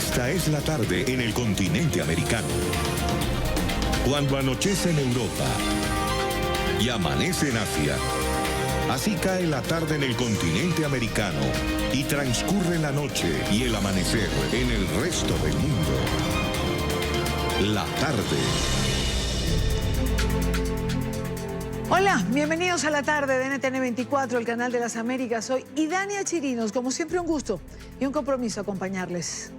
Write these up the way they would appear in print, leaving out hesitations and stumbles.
Esta es la tarde en el continente americano. Cuando anochece en Europa y amanece en Asia, así cae la tarde en el continente americano y transcurre la noche y el amanecer en el resto del mundo. La tarde. Hola, bienvenidos a la tarde de NTN 24, el canal de las Américas. Soy Idania Chirinos, como siempre un gusto y un compromiso acompañarles.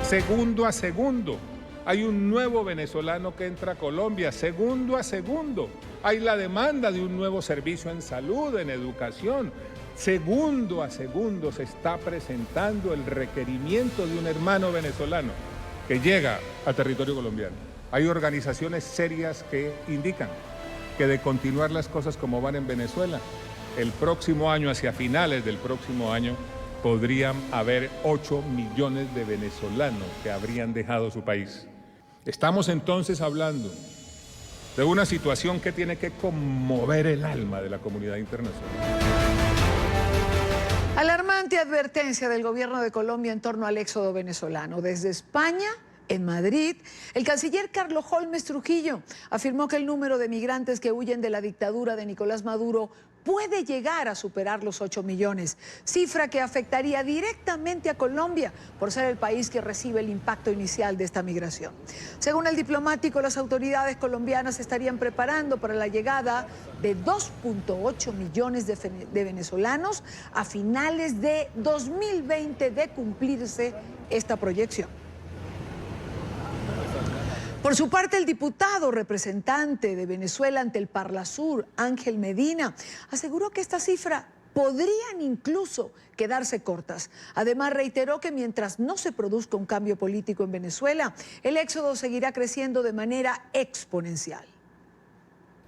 Segundo a segundo, hay un nuevo venezolano que entra a Colombia. Segundo a segundo, hay la demanda de un nuevo servicio en salud, en educación. Segundo a segundo se está presentando el requerimiento de un hermano venezolano que llega a territorio colombiano. Hay organizaciones serias que indican que de continuar las cosas como van en Venezuela, el próximo año, hacia finales del próximo año, podrían haber 8 millones de venezolanos que habrían dejado su país. Estamos entonces hablando de una situación que tiene que conmover el alma de la comunidad internacional. Alarmante advertencia del gobierno de Colombia en torno al éxodo venezolano. Desde España, en Madrid, el canciller Carlos Holmes Trujillo afirmó que el número de migrantes que huyen de la dictadura de Nicolás Maduro puede llegar a superar los 8 millones, cifra que afectaría directamente a Colombia por ser el país que recibe el impacto inicial de esta migración. Según el diplomático, las autoridades colombianas se estarían preparando para la llegada de 2.8 millones de venezolanos a finales de 2020 de cumplirse esta proyección. Por su parte, el diputado representante de Venezuela ante el Parlasur, Ángel Medina, aseguró que esta cifra podrían incluso quedarse cortas. Además, reiteró que mientras no se produzca un cambio político en Venezuela, el éxodo seguirá creciendo de manera exponencial.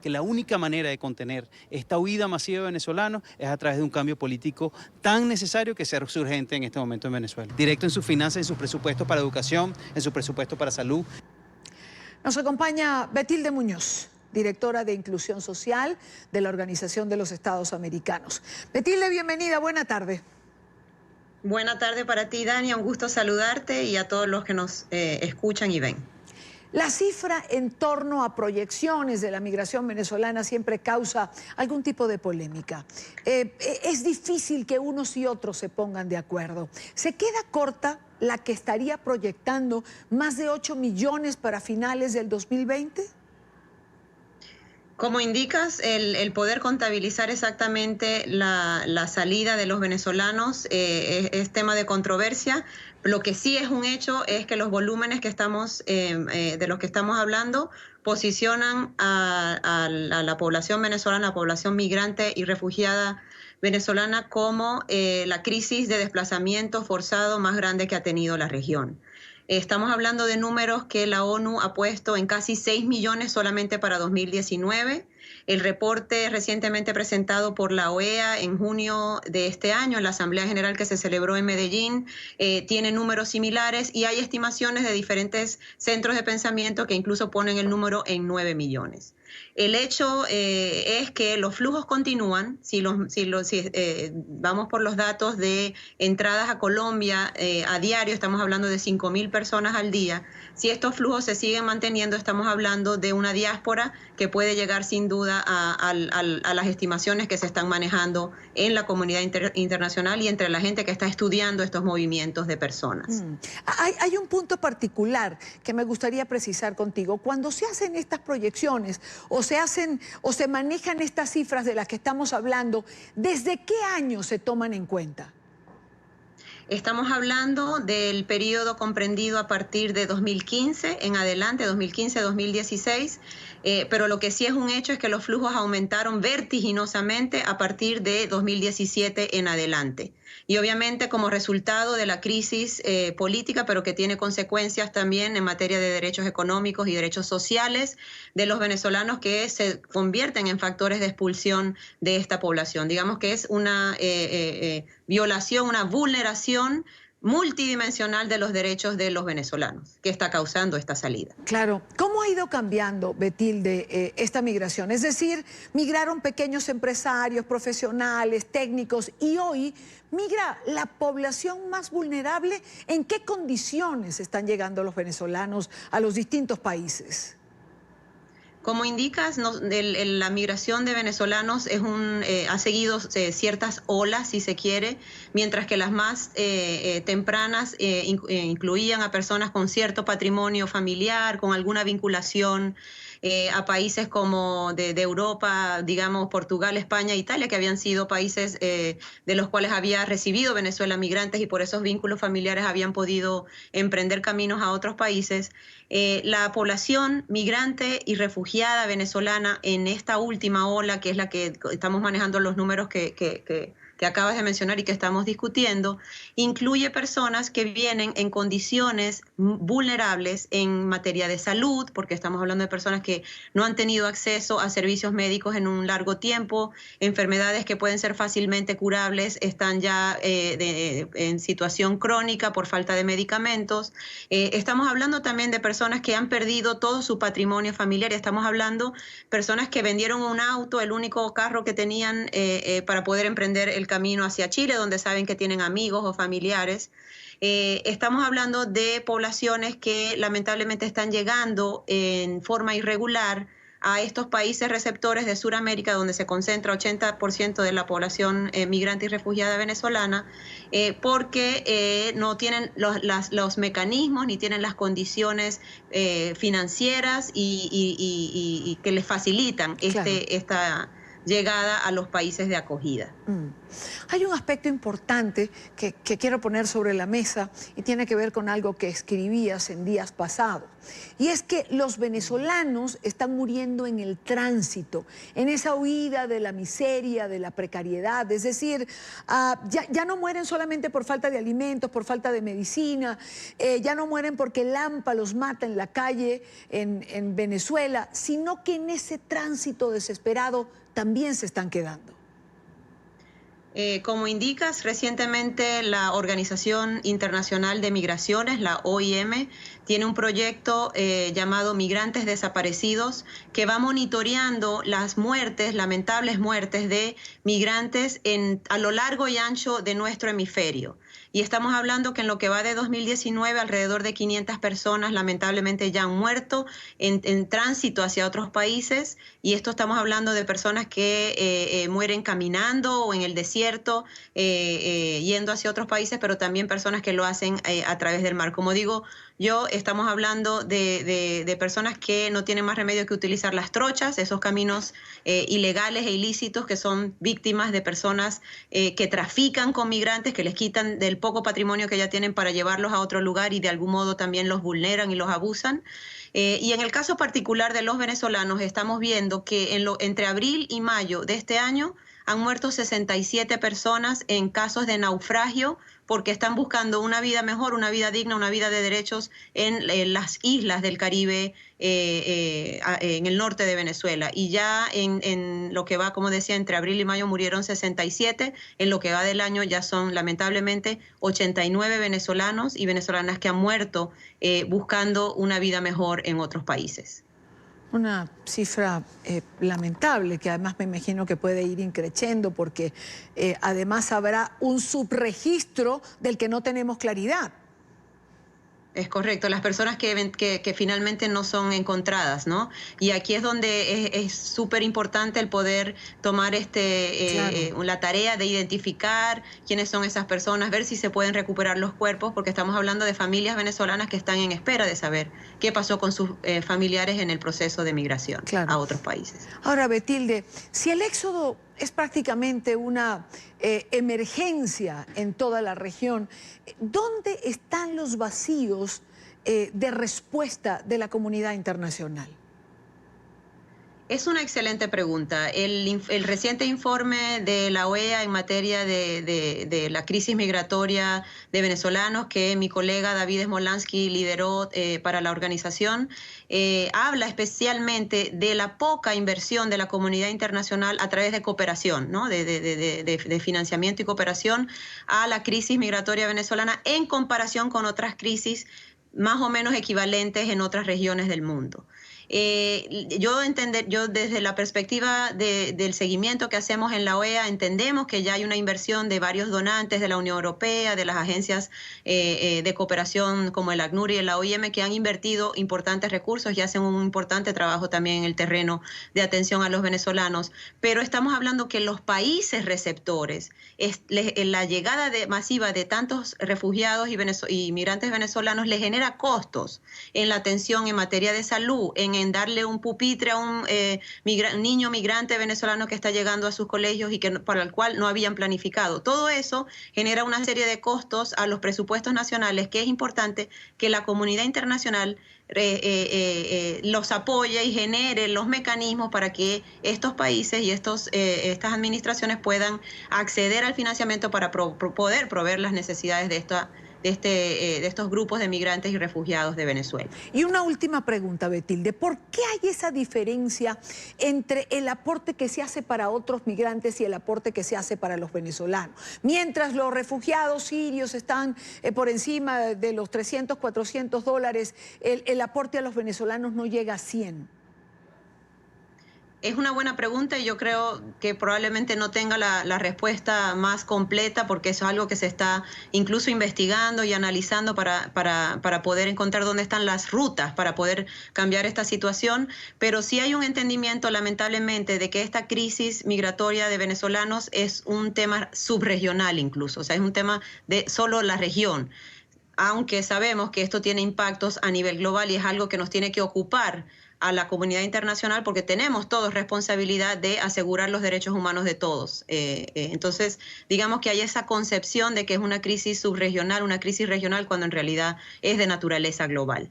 Que la única manera de contener esta huida masiva de venezolanos es a través de un cambio político tan necesario que sea urgente en este momento en Venezuela. Directo en sus finanzas, en sus presupuestos para educación, en su presupuesto para salud. Nos acompaña Betilde Muñoz, directora de Inclusión Social de la Organización de los Estados Americanos. Betilde, bienvenida, buena tarde. Buena tarde para ti, Dania, un gusto saludarte y a todos los que nos escuchan y ven. La cifra en torno a proyecciones de la migración venezolana siempre causa algún tipo de polémica. Es difícil que unos y otros se pongan de acuerdo. ¿Se queda corta la que estaría proyectando más de 8 millones para finales del 2020? Como indicas, el poder contabilizar exactamente la salida de los venezolanos es tema de controversia. Lo que sí es un hecho es que los volúmenes que estamos, de los que estamos hablando posicionan a la población venezolana, a la población migrante y refugiada venezolana como la crisis de desplazamiento forzado más grande que ha tenido la región. Estamos hablando de números que la ONU ha puesto en casi 6 millones solamente para 2019. El reporte recientemente presentado por la OEA en junio de este año, en la Asamblea General que se celebró en Medellín, tiene números similares y hay estimaciones de diferentes centros de pensamiento que incluso ponen el número en 9 millones. El hecho es que los flujos continúan. Si vamos por los datos de entradas a Colombia a diario, estamos hablando de 5.000 personas al día. Si estos flujos se siguen manteniendo, estamos hablando de una diáspora que puede llegar sin duda a las estimaciones que se están manejando en la comunidad internacional y entre la gente que está estudiando estos movimientos de personas. Hay un punto particular que me gustaría precisar contigo. Cuando se hacen estas proyecciones o se manejan estas cifras de las que estamos hablando, ¿desde qué año se toman en cuenta? Estamos hablando del periodo comprendido a partir de 2015 en adelante, 2015-2016, pero lo que sí es un hecho es que los flujos aumentaron vertiginosamente a partir de 2017 en adelante. Y obviamente como resultado de la crisis política, pero que tiene consecuencias también en materia de derechos económicos y derechos sociales de los venezolanos que se convierten en factores de expulsión de esta población. Digamos que es una violación, una vulneración multidimensional de los derechos de los venezolanos que está causando esta salida. Claro. ¿Cómo ha ido cambiando, Betilde, esta migración? Es decir, migraron pequeños empresarios, profesionales, técnicos, y hoy migra la población más vulnerable. ¿En qué condiciones están llegando los venezolanos a los distintos países? Como indicas, la migración de venezolanos ha seguido ciertas olas, si se quiere, mientras que las más tempranas incluían a personas con cierto patrimonio familiar, con alguna vinculación a países como de Europa, digamos Portugal, España, Italia, que habían sido países de los cuales había recibido Venezuela migrantes y por esos vínculos familiares habían podido emprender caminos a otros países. La población migrante y refugiada venezolana en esta última ola, que es la que estamos manejando los números que acabas de mencionar y que estamos discutiendo, incluye personas que vienen en condiciones vulnerables en materia de salud, porque estamos hablando de personas que no han tenido acceso a servicios médicos en un largo tiempo, enfermedades que pueden ser fácilmente curables, están ya en situación crónica por falta de medicamentos. Estamos hablando también de personas que han perdido todo su patrimonio familiar, estamos hablando de personas que vendieron un auto, el único carro que tenían para poder emprender el camino hacia Chile, donde saben que tienen amigos o familiares. Estamos hablando de poblaciones que lamentablemente están llegando en forma irregular a estos países receptores de Sudamérica, donde se concentra 80% de la población migrante y refugiada venezolana, porque no tienen los mecanismos ni tienen las condiciones financieras y que les facilitan esta llegada a los países de acogida. Hay un aspecto importante que quiero poner sobre la mesa y tiene que ver con algo que escribías en días pasados. Y es que los venezolanos están muriendo en el tránsito, en esa huida de la miseria, de la precariedad. Es decir, ya no mueren solamente por falta de alimentos, por falta de medicina, ya no mueren porque el hampa los mata en la calle en Venezuela, sino que en ese tránsito desesperado también se están quedando. Como indicas, recientemente la Organización Internacional de Migraciones, la OIM, tiene un proyecto llamado Migrantes Desaparecidos, que va monitoreando las muertes, lamentables muertes de migrantes a lo largo y ancho de nuestro hemisferio. Y estamos hablando que en lo que va de 2019, alrededor de 500 personas lamentablemente ya han muerto en tránsito hacia otros países. Y esto estamos hablando de personas que mueren caminando o en el desierto, yendo hacia otros países, pero también personas que lo hacen a través del mar. Como digo, estamos hablando de personas que no tienen más remedio que utilizar las trochas, esos caminos ilegales e ilícitos que son víctimas de personas que trafican con migrantes, que les quitan del poco patrimonio que ya tienen para llevarlos a otro lugar y de algún modo también los vulneran y los abusan. Y en el caso particular de los venezolanos estamos viendo que entre abril y mayo de este año han muerto 67 personas en casos de naufragio porque están buscando una vida mejor, una vida digna, una vida de derechos en las islas del Caribe, en el norte de Venezuela. Y ya en lo que va, como decía, entre abril y mayo murieron 67, en lo que va del año ya son lamentablemente 89 venezolanos y venezolanas que han muerto buscando una vida mejor en otros países. Una cifra lamentable, que además me imagino que puede ir increciendo porque además habrá un subregistro del que no tenemos claridad. Es correcto, las personas que finalmente no son encontradas, ¿no? Y aquí es donde es súper importante el poder tomar la tarea de identificar quiénes son esas personas, ver si se pueden recuperar los cuerpos, porque estamos hablando de familias venezolanas que están en espera de saber qué pasó con sus familiares en el proceso de migración a otros países. Ahora, Betilde, si el éxodo es prácticamente una emergencia en toda la región. ¿Dónde están los vacíos de respuesta de la comunidad internacional? Es una excelente pregunta. El reciente informe de la OEA en materia de la crisis migratoria de venezolanos que mi colega David Smolansky lideró para la organización, habla especialmente de la poca inversión de la comunidad internacional a través de cooperación, ¿no? de financiamiento y cooperación a la crisis migratoria venezolana en comparación con otras crisis más o menos equivalentes en otras regiones del mundo. Yo desde la perspectiva del seguimiento que hacemos en la OEA, entendemos que ya hay una inversión de varios donantes de la Unión Europea, de las agencias de cooperación como el ACNUR y el OIM, que han invertido importantes recursos y hacen un importante trabajo también en el terreno de atención a los venezolanos. Pero estamos hablando que los países receptores, la llegada masiva de tantos refugiados y migrantes venezolanos les genera costos en la atención en materia de salud, en darle un pupitre a un niño migrante venezolano que está llegando a sus colegios y para el cual no habían planificado. Todo eso genera una serie de costos a los presupuestos nacionales, que es importante que la comunidad internacional los apoye y genere los mecanismos para que estos países y estas administraciones puedan acceder al financiamiento para poder proveer las necesidades de estos grupos de migrantes y refugiados de Venezuela. Y una última pregunta, Betilde. ¿Por qué hay esa diferencia entre el aporte que se hace para otros migrantes y el aporte que se hace para los venezolanos? Mientras los refugiados sirios están por encima de los $300, $400, el aporte a los venezolanos no llega a 100. Es una buena pregunta y yo creo que probablemente no tenga la respuesta más completa, porque eso es algo que se está incluso investigando y analizando para poder encontrar dónde están las rutas para poder cambiar esta situación. Pero sí hay un entendimiento, lamentablemente, de que esta crisis migratoria de venezolanos es un tema subregional incluso, o sea, es un tema de solo la región. Aunque sabemos que esto tiene impactos a nivel global y es algo que nos tiene que ocupar a la comunidad internacional, porque tenemos todos responsabilidad de asegurar los derechos humanos de todos. Entonces, digamos que hay esa concepción de que es una crisis subregional, una crisis regional, cuando en realidad es de naturaleza global.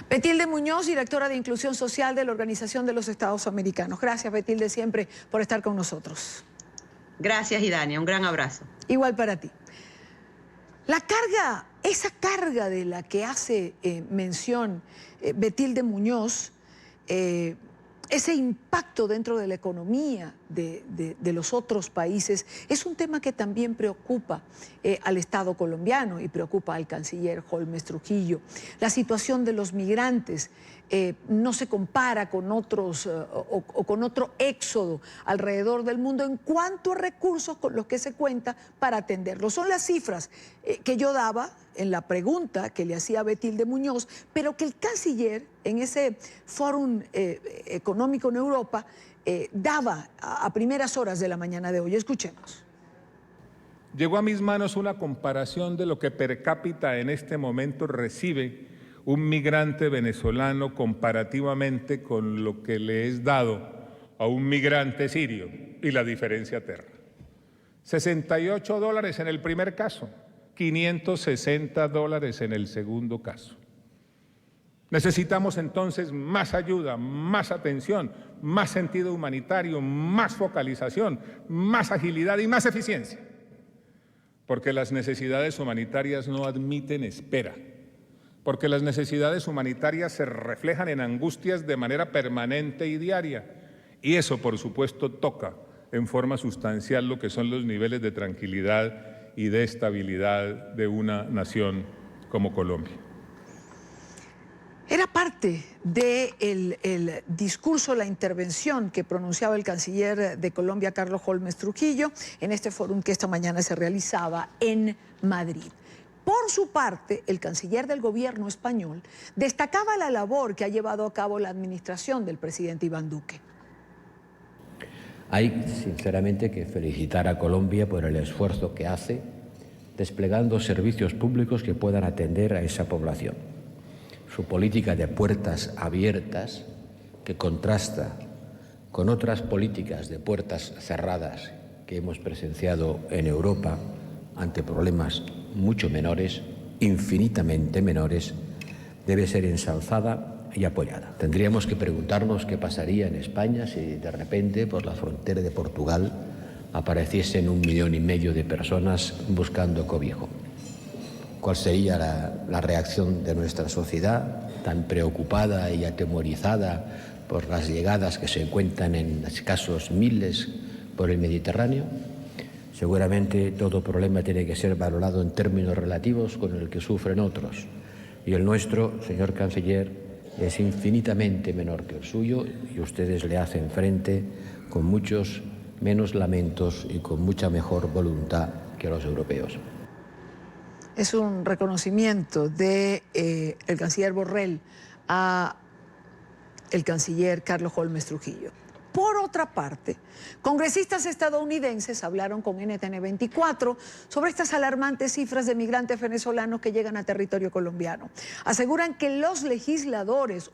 Betilde Muñoz, directora de Inclusión Social de la Organización de los Estados Americanos. Gracias, Betilde, siempre por estar con nosotros. Gracias, Idania. Un gran abrazo. Igual para ti. Esa carga de la que hace mención Betilde Muñoz, ese impacto dentro de la economía de los otros países, es un tema que también preocupa al Estado colombiano y preocupa al canciller Holmes Trujillo. La situación de los migrantes no se compara con otros o con otro éxodo alrededor del mundo en cuanto a recursos con los que se cuenta para atenderlos. Son las cifras que yo daba en la pregunta que le hacía Betilde Muñoz, pero que el canciller en ese fórum económico en Europa daba a primeras horas de la mañana de hoy. Escuchemos. Llegó a mis manos una comparación de lo que per cápita en este momento recibe un migrante venezolano comparativamente con lo que le es dado a un migrante sirio, y la diferencia aterra. $68 en el primer caso, $560 en el segundo caso. Necesitamos entonces más ayuda, más atención, más sentido humanitario, más focalización, más agilidad y más eficiencia, porque las necesidades humanitarias no admiten espera, porque las necesidades humanitarias se reflejan en angustias de manera permanente y diaria, y eso, por supuesto, toca en forma sustancial lo que son los niveles de tranquilidad y de estabilidad de una nación como Colombia. Era parte del discurso, la intervención que pronunciaba el canciller de Colombia, Carlos Holmes Trujillo, en este fórum que esta mañana se realizaba en Madrid. Por su parte, el canciller del gobierno español destacaba la labor que ha llevado a cabo la administración del presidente Iván Duque. Hay, sinceramente, que felicitar a Colombia por el esfuerzo que hace desplegando servicios públicos que puedan atender a esa población. Su política de puertas abiertas, que contrasta con otras políticas de puertas cerradas que hemos presenciado en Europa ante problemas mucho menores, infinitamente menores, debe ser ensalzada y apoyada. Tendríamos que preguntarnos qué pasaría en España si de repente por la frontera de Portugal apareciesen 1,5 millones de personas buscando cobijo. ¿Cuál sería la reacción de nuestra sociedad tan preocupada y atemorizada por las llegadas que se cuentan en escasos miles por el Mediterráneo? Seguramente todo problema tiene que ser valorado en términos relativos con el que sufren otros. Y el nuestro, señor canciller, es infinitamente menor que el suyo y ustedes le hacen frente con muchos menos lamentos y con mucha mejor voluntad que los europeos. Es un reconocimiento de el canciller Borrell a el canciller Carlos Holmes Trujillo. Por otra parte, congresistas estadounidenses hablaron con NTN 24 sobre estas alarmantes cifras de migrantes venezolanos que llegan a territorio colombiano. Aseguran estos legisladores,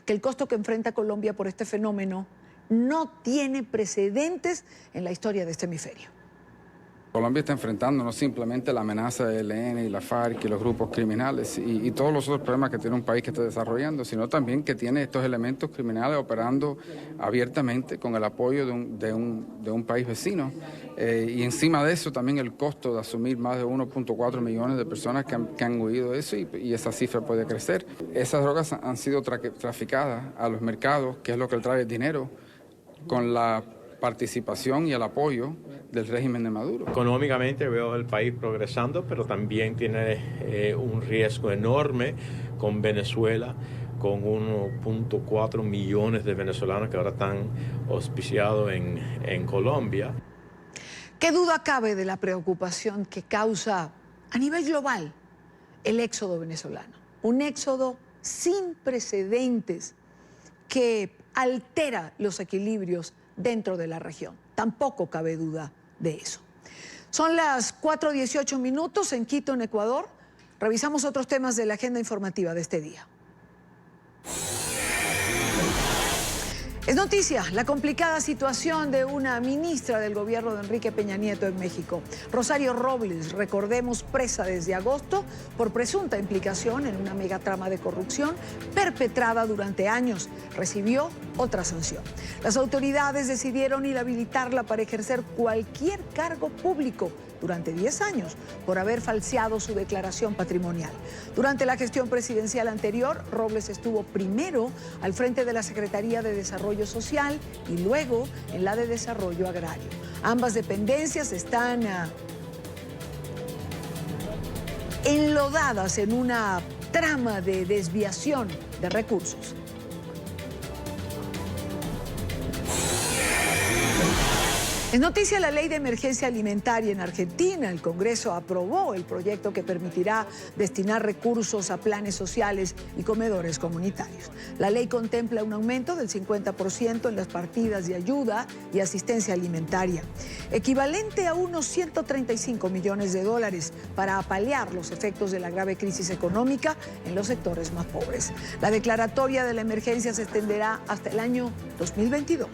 que el costo que enfrenta Colombia por este fenómeno no tiene precedentes en la historia de este hemisferio. Colombia está enfrentando no simplemente la amenaza del ELN y la FARC y los grupos criminales y todos los otros problemas que tiene un país que está desarrollando, sino también que tiene estos elementos criminales operando abiertamente con el apoyo de un país vecino. Y encima de eso también el costo de asumir más de 1.4 millones de personas que han huido de eso y esa cifra puede crecer. Esas drogas han sido traficadas a los mercados, que es lo que trae el dinero, con la participación y el apoyo del régimen de Maduro. Económicamente veo el país progresando, pero también tiene un riesgo enorme con Venezuela, con 1.4 millones de venezolanos que ahora están hospiciados en Colombia. ¿Qué duda cabe de la preocupación que causa a nivel global el éxodo venezolano? Un éxodo sin precedentes que altera los equilibrios dentro de la región. Tampoco cabe duda de eso. Son las 4:18 minutos en Quito, en Ecuador. Revisamos otros temas de la agenda informativa de este día. Es noticia la complicada situación de una ministra del gobierno de Enrique Peña Nieto en México. Rosario Robles, recordemos, presa desde agosto por presunta implicación en una megatrama de corrupción perpetrada durante años. Recibió otra sanción. Las autoridades decidieron inhabilitarla para ejercer cualquier cargo público durante 10 años por haber falseado su declaración patrimonial. Durante la gestión presidencial anterior, Robles estuvo primero al frente de la Secretaría de Desarrollo Social y luego en la de Desarrollo Agrario. Ambas dependencias están enlodadas en una trama de desviación de recursos. Es noticia la ley de emergencia alimentaria en Argentina. El Congreso aprobó el proyecto que permitirá destinar recursos a planes sociales y comedores comunitarios. La ley contempla un aumento del 50% en las partidas de ayuda y asistencia alimentaria, equivalente a unos 135 millones de dólares para paliar los efectos de la grave crisis económica en los sectores más pobres. La declaratoria de la emergencia se extenderá hasta el año 2022.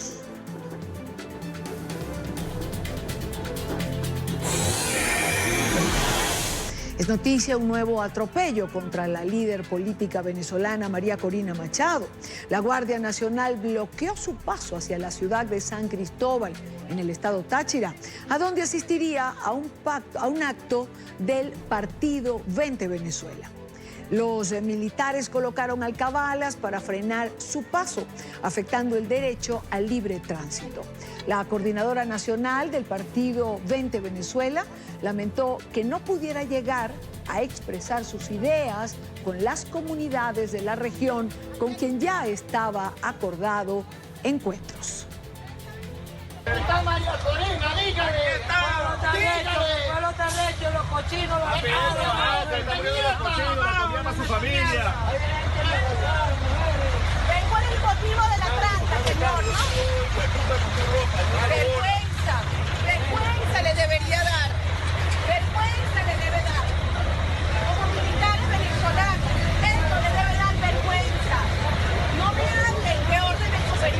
Es noticia un nuevo atropello contra la líder política venezolana María Corina Machado. La Guardia Nacional bloqueó su paso hacia la ciudad de San Cristóbal, en el estado Táchira, a donde asistiría a un acto del partido Vente Venezuela. Los militares colocaron alcabalas para frenar su paso, afectando el derecho al libre tránsito. La coordinadora nacional del partido Vente Venezuela lamentó que no pudiera llegar a expresar sus ideas con las comunidades de la región con quien ya estaba acordado encuentros. Está María Corina, dígale. Dígale. Los terrestres, los cochinos, los a su familia. Vengo en el motivo de la tranza, señor, ¿no? Vergüenza le debería dar. Vergüenza le debe dar. Como militares venezolanos, esto le debe dar vergüenza. No me hablen de órdenes superiores.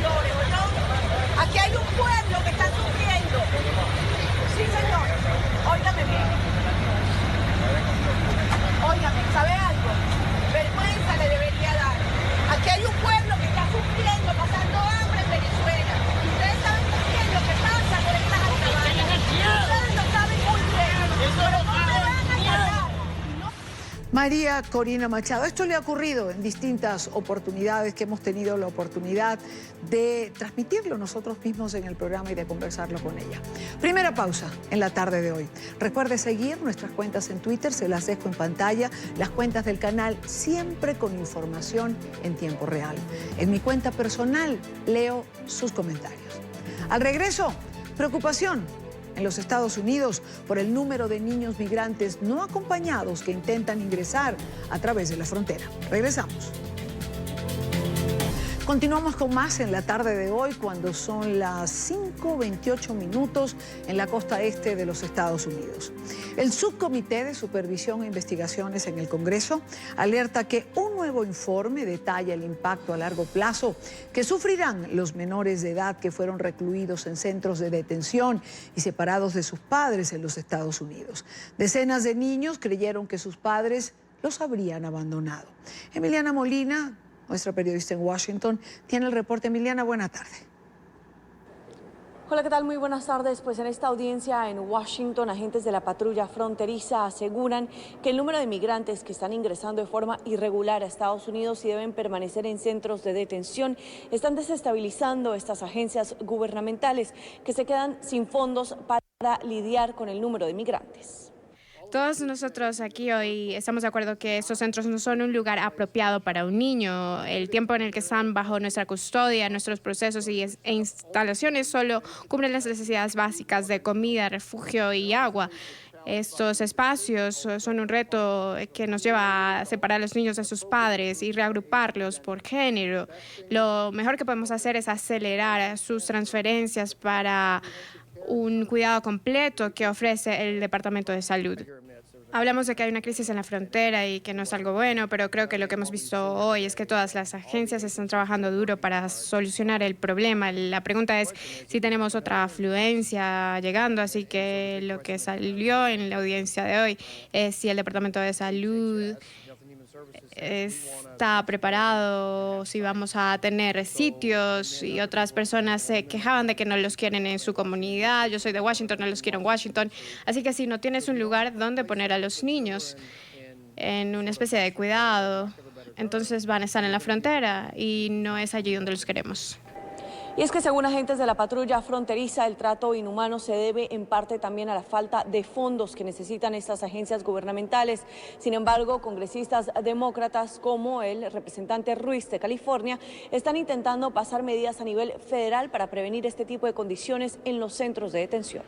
María Corina Machado, esto le ha ocurrido en distintas oportunidades que hemos tenido la oportunidad de transmitirlo nosotros mismos en el programa y de conversarlo con ella. Primera pausa en la tarde de hoy. Recuerde seguir nuestras cuentas en Twitter, se las dejo en pantalla, las cuentas del canal, siempre con información en tiempo real. En mi cuenta personal leo sus comentarios. Al regreso, preocupación en los Estados Unidos por el número de niños migrantes no acompañados que intentan ingresar a través de la frontera. Regresamos. Continuamos con más en la tarde de hoy cuando son las 5:28 minutos en la costa este de los Estados Unidos. El Subcomité de Supervisión e Investigaciones en el Congreso alerta que un nuevo informe detalla el impacto a largo plazo que sufrirán los menores de edad que fueron recluidos en centros de detención y separados de sus padres en los Estados Unidos. Decenas de niños creyeron que sus padres los habrían abandonado. Emiliana Molina, nuestra periodista en Washington, tiene el reporte. Emiliana, buena tarde. Hola, ¿qué tal? Muy buenas tardes. Pues en esta audiencia en Washington, agentes de la patrulla fronteriza aseguran que el número de migrantes que están ingresando de forma irregular a Estados Unidos y deben permanecer en centros de detención están desestabilizando estas agencias gubernamentales que se quedan sin fondos para lidiar con el número de migrantes. Todos nosotros aquí hoy estamos de acuerdo que estos centros no son un lugar apropiado para un niño. El tiempo en el que están bajo nuestra custodia, nuestros procesos e instalaciones solo cubren las necesidades básicas de comida, refugio y agua. Estos espacios son un reto que nos lleva a separar a los niños de sus padres y reagruparlos por género. Lo mejor que podemos hacer es acelerar sus transferencias para un cuidado completo que ofrece el Departamento de Salud. Hablamos de que hay una crisis en la frontera y que no es algo bueno, pero creo que lo que hemos visto hoy es que todas las agencias están trabajando duro para solucionar el problema. La pregunta es si tenemos otra afluencia llegando, así que lo que salió en la audiencia de hoy es si el Departamento de Salud está preparado, si vamos a tener sitios, y otras personas se quejaban de que no los quieren en su comunidad. Yo soy de Washington, no los quiero en Washington. Así que si no tienes un lugar donde poner a los niños en una especie de cuidado, entonces van a estar en la frontera y no es allí donde los queremos. Y es que según agentes de la patrulla fronteriza, el trato inhumano se debe en parte también a la falta de fondos que necesitan estas agencias gubernamentales. Sin embargo, congresistas demócratas como el representante Ruiz de California están intentando pasar medidas a nivel federal para prevenir este tipo de condiciones en los centros de detención.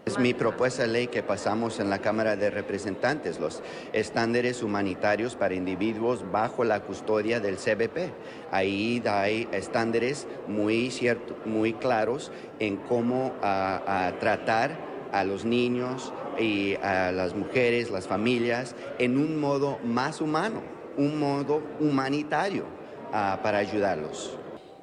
Es mi propuesta de ley que pasamos en la Cámara de Representantes, los estándares humanitarios para individuos bajo la custodia del CBP. Ahí hay estándares muy claros en cómo tratar a los niños y a las mujeres, las familias, en un modo más humano, un modo humanitario para ayudarlos.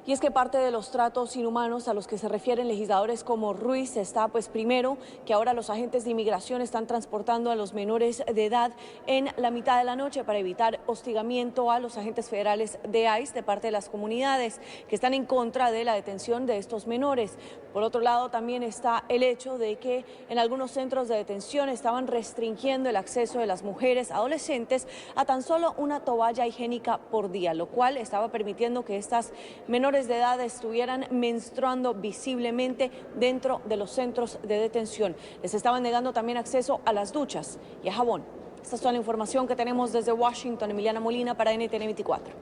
Y es que parte de los tratos inhumanos a los que se refieren legisladores como Ruiz está, pues primero, que ahora los agentes de inmigración están transportando a los menores de edad en la mitad de la noche para evitar hostigamiento a los agentes federales de ICE de parte de las comunidades que están en contra de la detención de estos menores. Por otro lado, también está el hecho de que en algunos centros de detención estaban restringiendo el acceso de las mujeres adolescentes a tan solo una toalla higiénica por día, lo cual estaba permitiendo que estas menores de edad estuvieran menstruando visiblemente dentro de los centros de detención. Les estaban negando también acceso a las duchas y a jabón. Esta es toda la información que tenemos desde Washington. Emiliana Molina para NTN 24.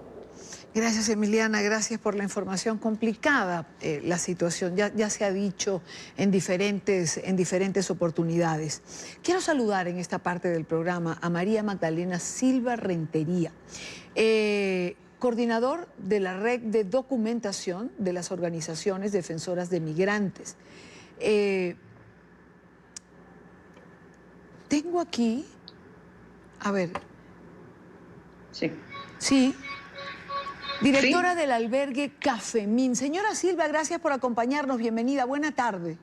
Gracias, Emiliana, gracias por la información. Complicada la situación, ya se ha dicho en diferentes oportunidades. Quiero saludar en esta parte del programa a María Magdalena Silva Rentería, coordinador de la red de documentación de las organizaciones defensoras de migrantes. Tengo aquí, a ver. Sí. Directora del albergue Cafemín. Señora Silva, gracias por acompañarnos. Bienvenida. Buena tarde.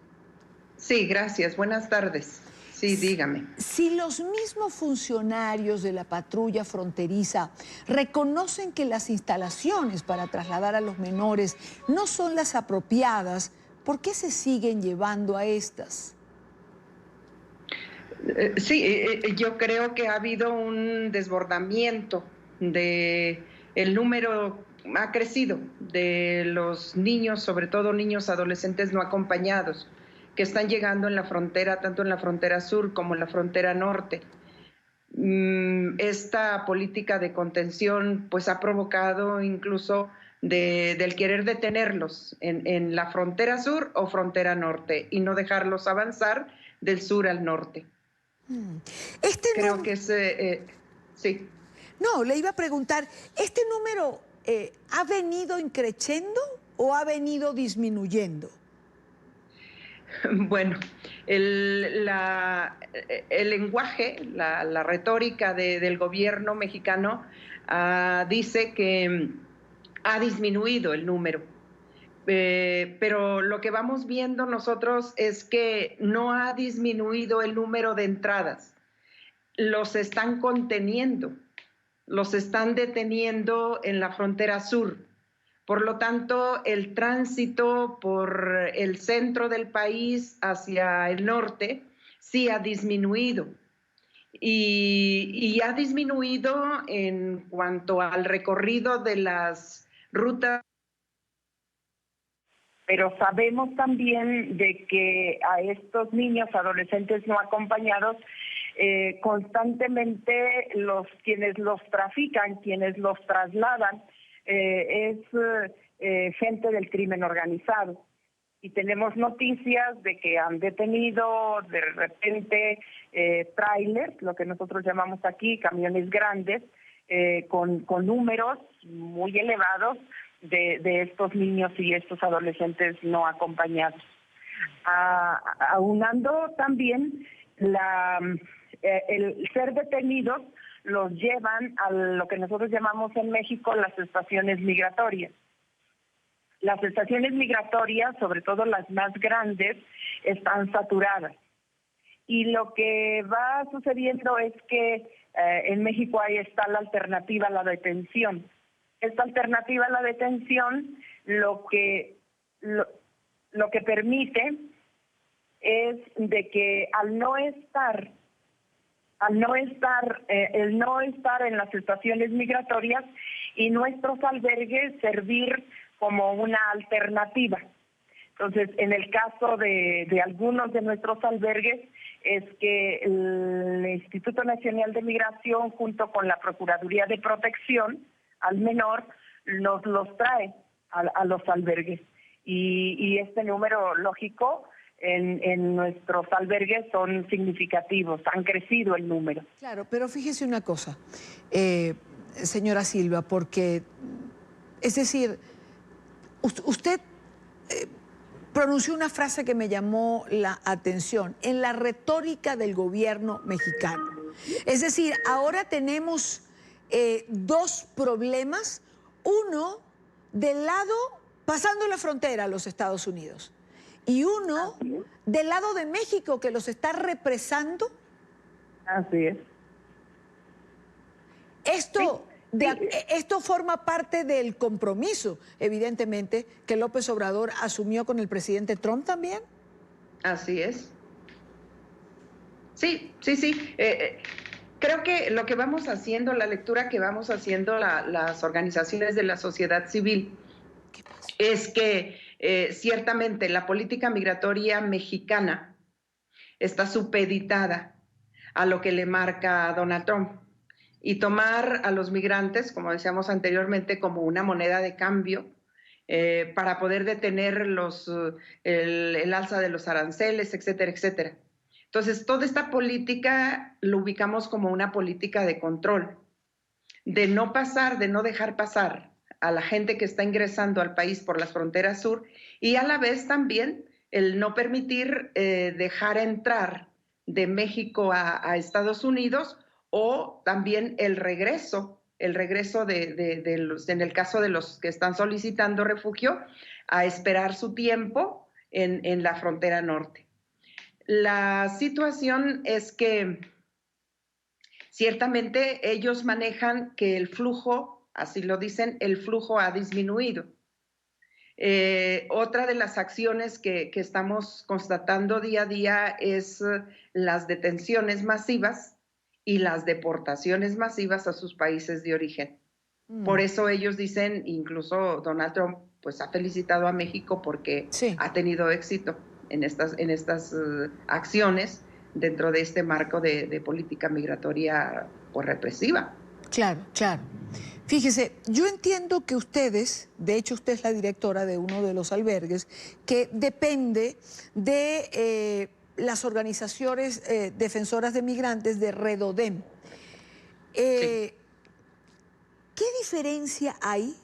Sí, gracias. Buenas tardes. Sí, dígame. Si los mismos funcionarios de la patrulla fronteriza reconocen que las instalaciones para trasladar a los menores no son las apropiadas, ¿por qué se siguen llevando a estas? Sí, yo creo que ha habido un desbordamiento de el número ha crecido de los niños, sobre todo niños adolescentes no acompañados, que están llegando en la frontera, tanto en la frontera sur como en la frontera norte. Esta política de contención pues ha provocado incluso del querer detenerlos en la frontera sur o frontera norte y no dejarlos avanzar del sur al norte. Creo que es... sí. No, le iba a preguntar, ¿este número ha venido increciendo o ha venido disminuyendo? Bueno, el lenguaje, la retórica del gobierno mexicano dice que ha disminuido el número. Pero lo que vamos viendo nosotros es que no ha disminuido el número de entradas. Los están conteniendo, los están deteniendo en la frontera sur. Por lo tanto, el tránsito por el centro del país hacia el norte sí ha disminuido. Y ha disminuido en cuanto al recorrido de las rutas. Pero sabemos también de que a estos niños, adolescentes no acompañados, constantemente quienes los trafican, quienes los trasladan, es gente del crimen organizado. Y tenemos noticias de que han detenido de repente trailers, lo que nosotros llamamos aquí camiones grandes, con números muy elevados de estos niños y estos adolescentes no acompañados. Aunando también el ser detenidos, los llevan a lo que nosotros llamamos en México las estaciones migratorias. Las estaciones migratorias, sobre todo las más grandes, están saturadas. Y lo que va sucediendo es que en México ahí está la alternativa a la detención. Esta alternativa a la detención lo que permite es de que el no estar en las estaciones migratorias y nuestros albergues servir como una alternativa. Entonces, en el caso de algunos de nuestros albergues, es que el Instituto Nacional de Migración, junto con la Procuraduría de Protección al Menor, nos los trae a los albergues. Y este número, lógico, en nuestros albergues son significativos, han crecido el número. Claro, pero fíjese una cosa, señora Silva, porque, es decir, usted pronunció una frase que me llamó la atención, en la retórica del gobierno mexicano. Es decir, ahora tenemos dos problemas, uno del lado, pasando la frontera a los Estados Unidos, y uno del lado de México que los está represando. Así es. Esto forma parte del compromiso, evidentemente, que López Obrador asumió con el presidente Trump también. Así es. Sí. Creo que lo que vamos haciendo, la lectura que vamos haciendo las organizaciones de la sociedad civil, es que ciertamente la política migratoria mexicana está supeditada a lo que le marca Donald Trump. Y tomar a los migrantes, como decíamos anteriormente, como una moneda de cambio para poder detener el alza de los aranceles, etcétera, etcétera. Entonces, toda esta política lo ubicamos como una política de control, de no pasar, de no dejar pasar a la gente que está ingresando al país por las fronteras sur y a la vez también el no permitir dejar entrar de México a Estados Unidos o también el regreso en el caso de los que están solicitando refugio, a esperar su tiempo en la frontera norte. La situación es que ciertamente ellos manejan que el flujo, así lo dicen, el flujo ha disminuido. Otra de las acciones que estamos constatando día a día es las detenciones masivas y las deportaciones masivas a sus países de origen. Por eso ellos dicen, incluso Donald Trump pues ha felicitado a México porque ha tenido éxito en estas acciones dentro de este marco de política migratoria pues, represiva. Claro, claro. Fíjese, yo entiendo que ustedes, de hecho usted es la directora de uno de los albergues, que depende de las organizaciones defensoras de migrantes de Redodem. ¿Qué diferencia hay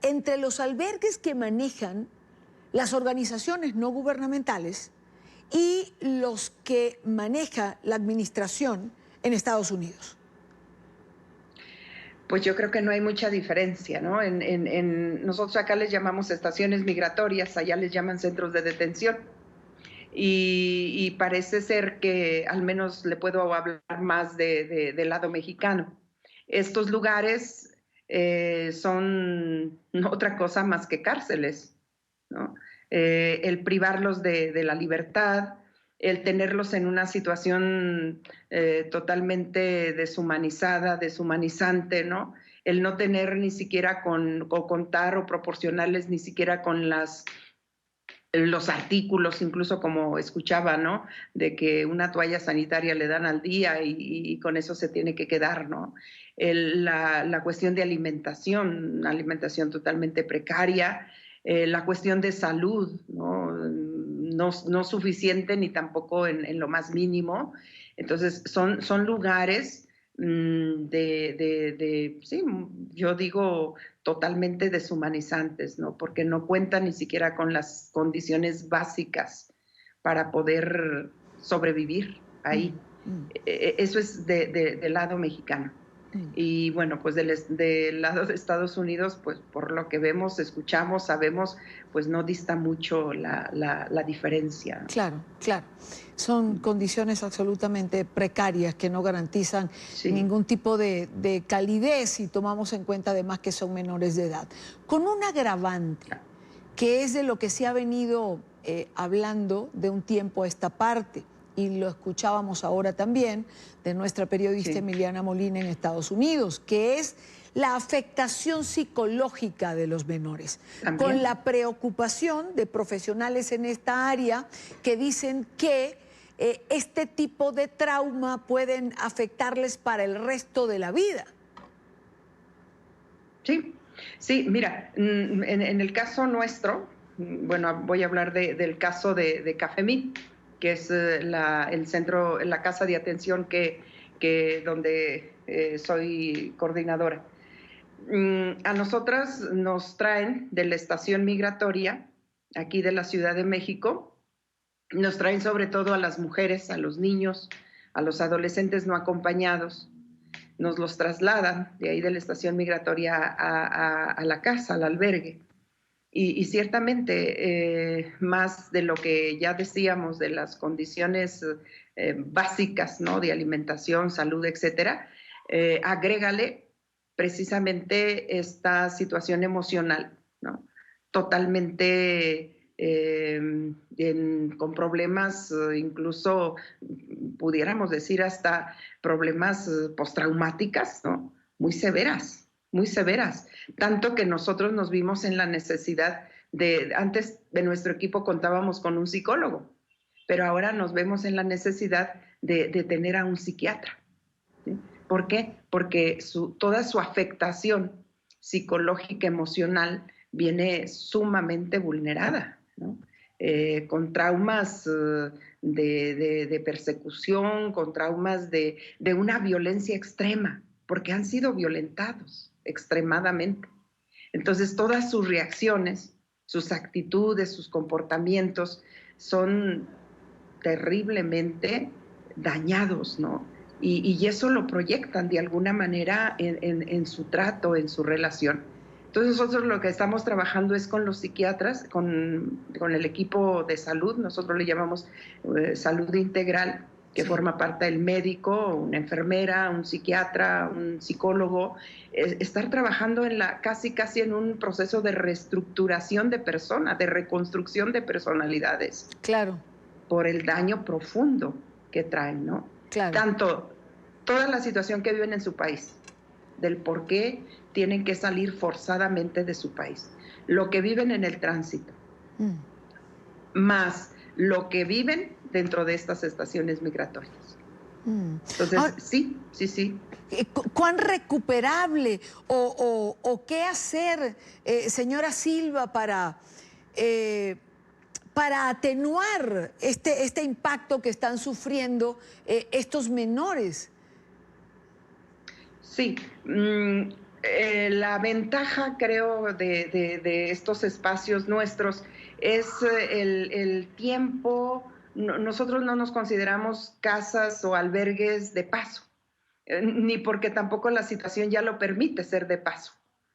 entre los albergues que manejan las organizaciones no gubernamentales y los que maneja la administración en Estados Unidos? Pues yo creo que no hay mucha diferencia, ¿no? Nosotros acá les llamamos estaciones migratorias, allá les llaman centros de detención. Y parece ser que al menos le puedo hablar más del lado mexicano. Estos lugares son no otra cosa más que cárceles, ¿no? El privarlos de la libertad, el tenerlos en una situación totalmente deshumanizada, deshumanizante, ¿no? El no tener ni siquiera contar o proporcionarles ni siquiera con los artículos, incluso como escuchaba, ¿no? De que una toalla sanitaria le dan al día y con eso se tiene que quedar, ¿no? La cuestión de alimentación, una alimentación totalmente precaria, la cuestión de salud, no suficiente ni tampoco en lo más mínimo. Entonces, son lugares sí, yo digo totalmente deshumanizantes, ¿no? Porque no cuentan ni siquiera con las condiciones básicas para poder sobrevivir ahí. Eso es del lado mexicano. Y bueno, pues del lado de Estados Unidos, pues por lo que vemos, escuchamos, sabemos, pues no dista mucho la diferencia. Claro, claro. Son condiciones absolutamente precarias que no garantizan ningún tipo de calidez si tomamos en cuenta además que son menores de edad. Con un agravante, que es de lo que se ha venido hablando de un tiempo a esta parte, y lo escuchábamos ahora también de nuestra periodista Emiliana Molina en Estados Unidos, que es la afectación psicológica de los menores, con la preocupación de profesionales en esta área que dicen que este tipo de trauma pueden afectarles para el resto de la vida. Sí, mira, en el caso nuestro, bueno, voy a hablar del caso de Cafemín, que es el centro, la casa de atención donde soy coordinadora. A nosotras nos traen de la estación migratoria, aquí de la Ciudad de México, nos traen sobre todo a las mujeres, a los niños, a los adolescentes no acompañados, nos los trasladan de ahí de la estación migratoria a la casa, al albergue. Y ciertamente, más de lo que ya decíamos de las condiciones básicas, ¿no? De alimentación, salud, etcétera, agrégale precisamente esta situación emocional, ¿no? Totalmente con problemas, incluso pudiéramos decir hasta problemas postraumáticas, ¿no? Muy severas. Tanto que nosotros nos vimos en la necesidad antes de nuestro equipo contábamos con un psicólogo, pero ahora nos vemos en la necesidad de tener a un psiquiatra. ¿Sí? ¿Por qué? Porque toda su afectación psicológica, emocional, viene sumamente vulnerada, ¿no? Con traumas de persecución, con traumas de una violencia extrema, porque han sido violentados extremadamente. Entonces, todas sus reacciones, sus actitudes, sus comportamientos son terriblemente dañados, ¿no? Y eso lo proyectan de alguna manera en su trato, en su relación. Entonces, nosotros lo que estamos trabajando es con los psiquiatras, con el equipo de salud, nosotros le llamamos salud integral, que forma parte del médico, una enfermera, un psiquiatra, un psicólogo, estar trabajando casi en un proceso de reestructuración de personas, de reconstrucción de personalidades. Claro. Por el daño profundo que traen, ¿no? Claro. Tanto toda la situación que viven en su país, del por qué tienen que salir forzadamente de su país, lo que viven en el tránsito, más lo que viven dentro de estas estaciones migratorias. Entonces, ahora, sí. ¿Cuán recuperable o qué hacer, señora Silva, para atenuar este impacto que están sufriendo estos menores? Sí, la ventaja, creo, de estos espacios nuestros es el tiempo. Nosotros no nos consideramos casas o albergues de paso, ni porque tampoco la situación ya lo permite ser de paso.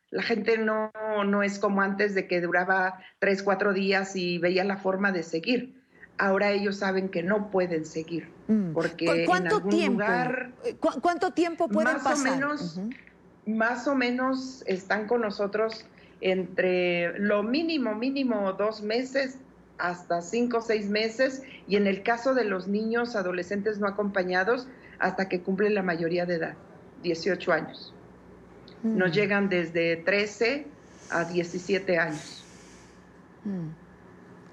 La gente no es como antes, de que duraba 3, 4 días y veía la forma de seguir. Ahora ellos saben que no pueden seguir, porque en algún lugar... ¿Cuánto tiempo pueden pasar? Más o menos están con nosotros entre lo mínimo 2 meses hasta 5 o 6 meses, y en el caso de los niños, adolescentes no acompañados, hasta que cumplen la mayoría de edad, 18 años. Nos llegan desde 13 a 17 años.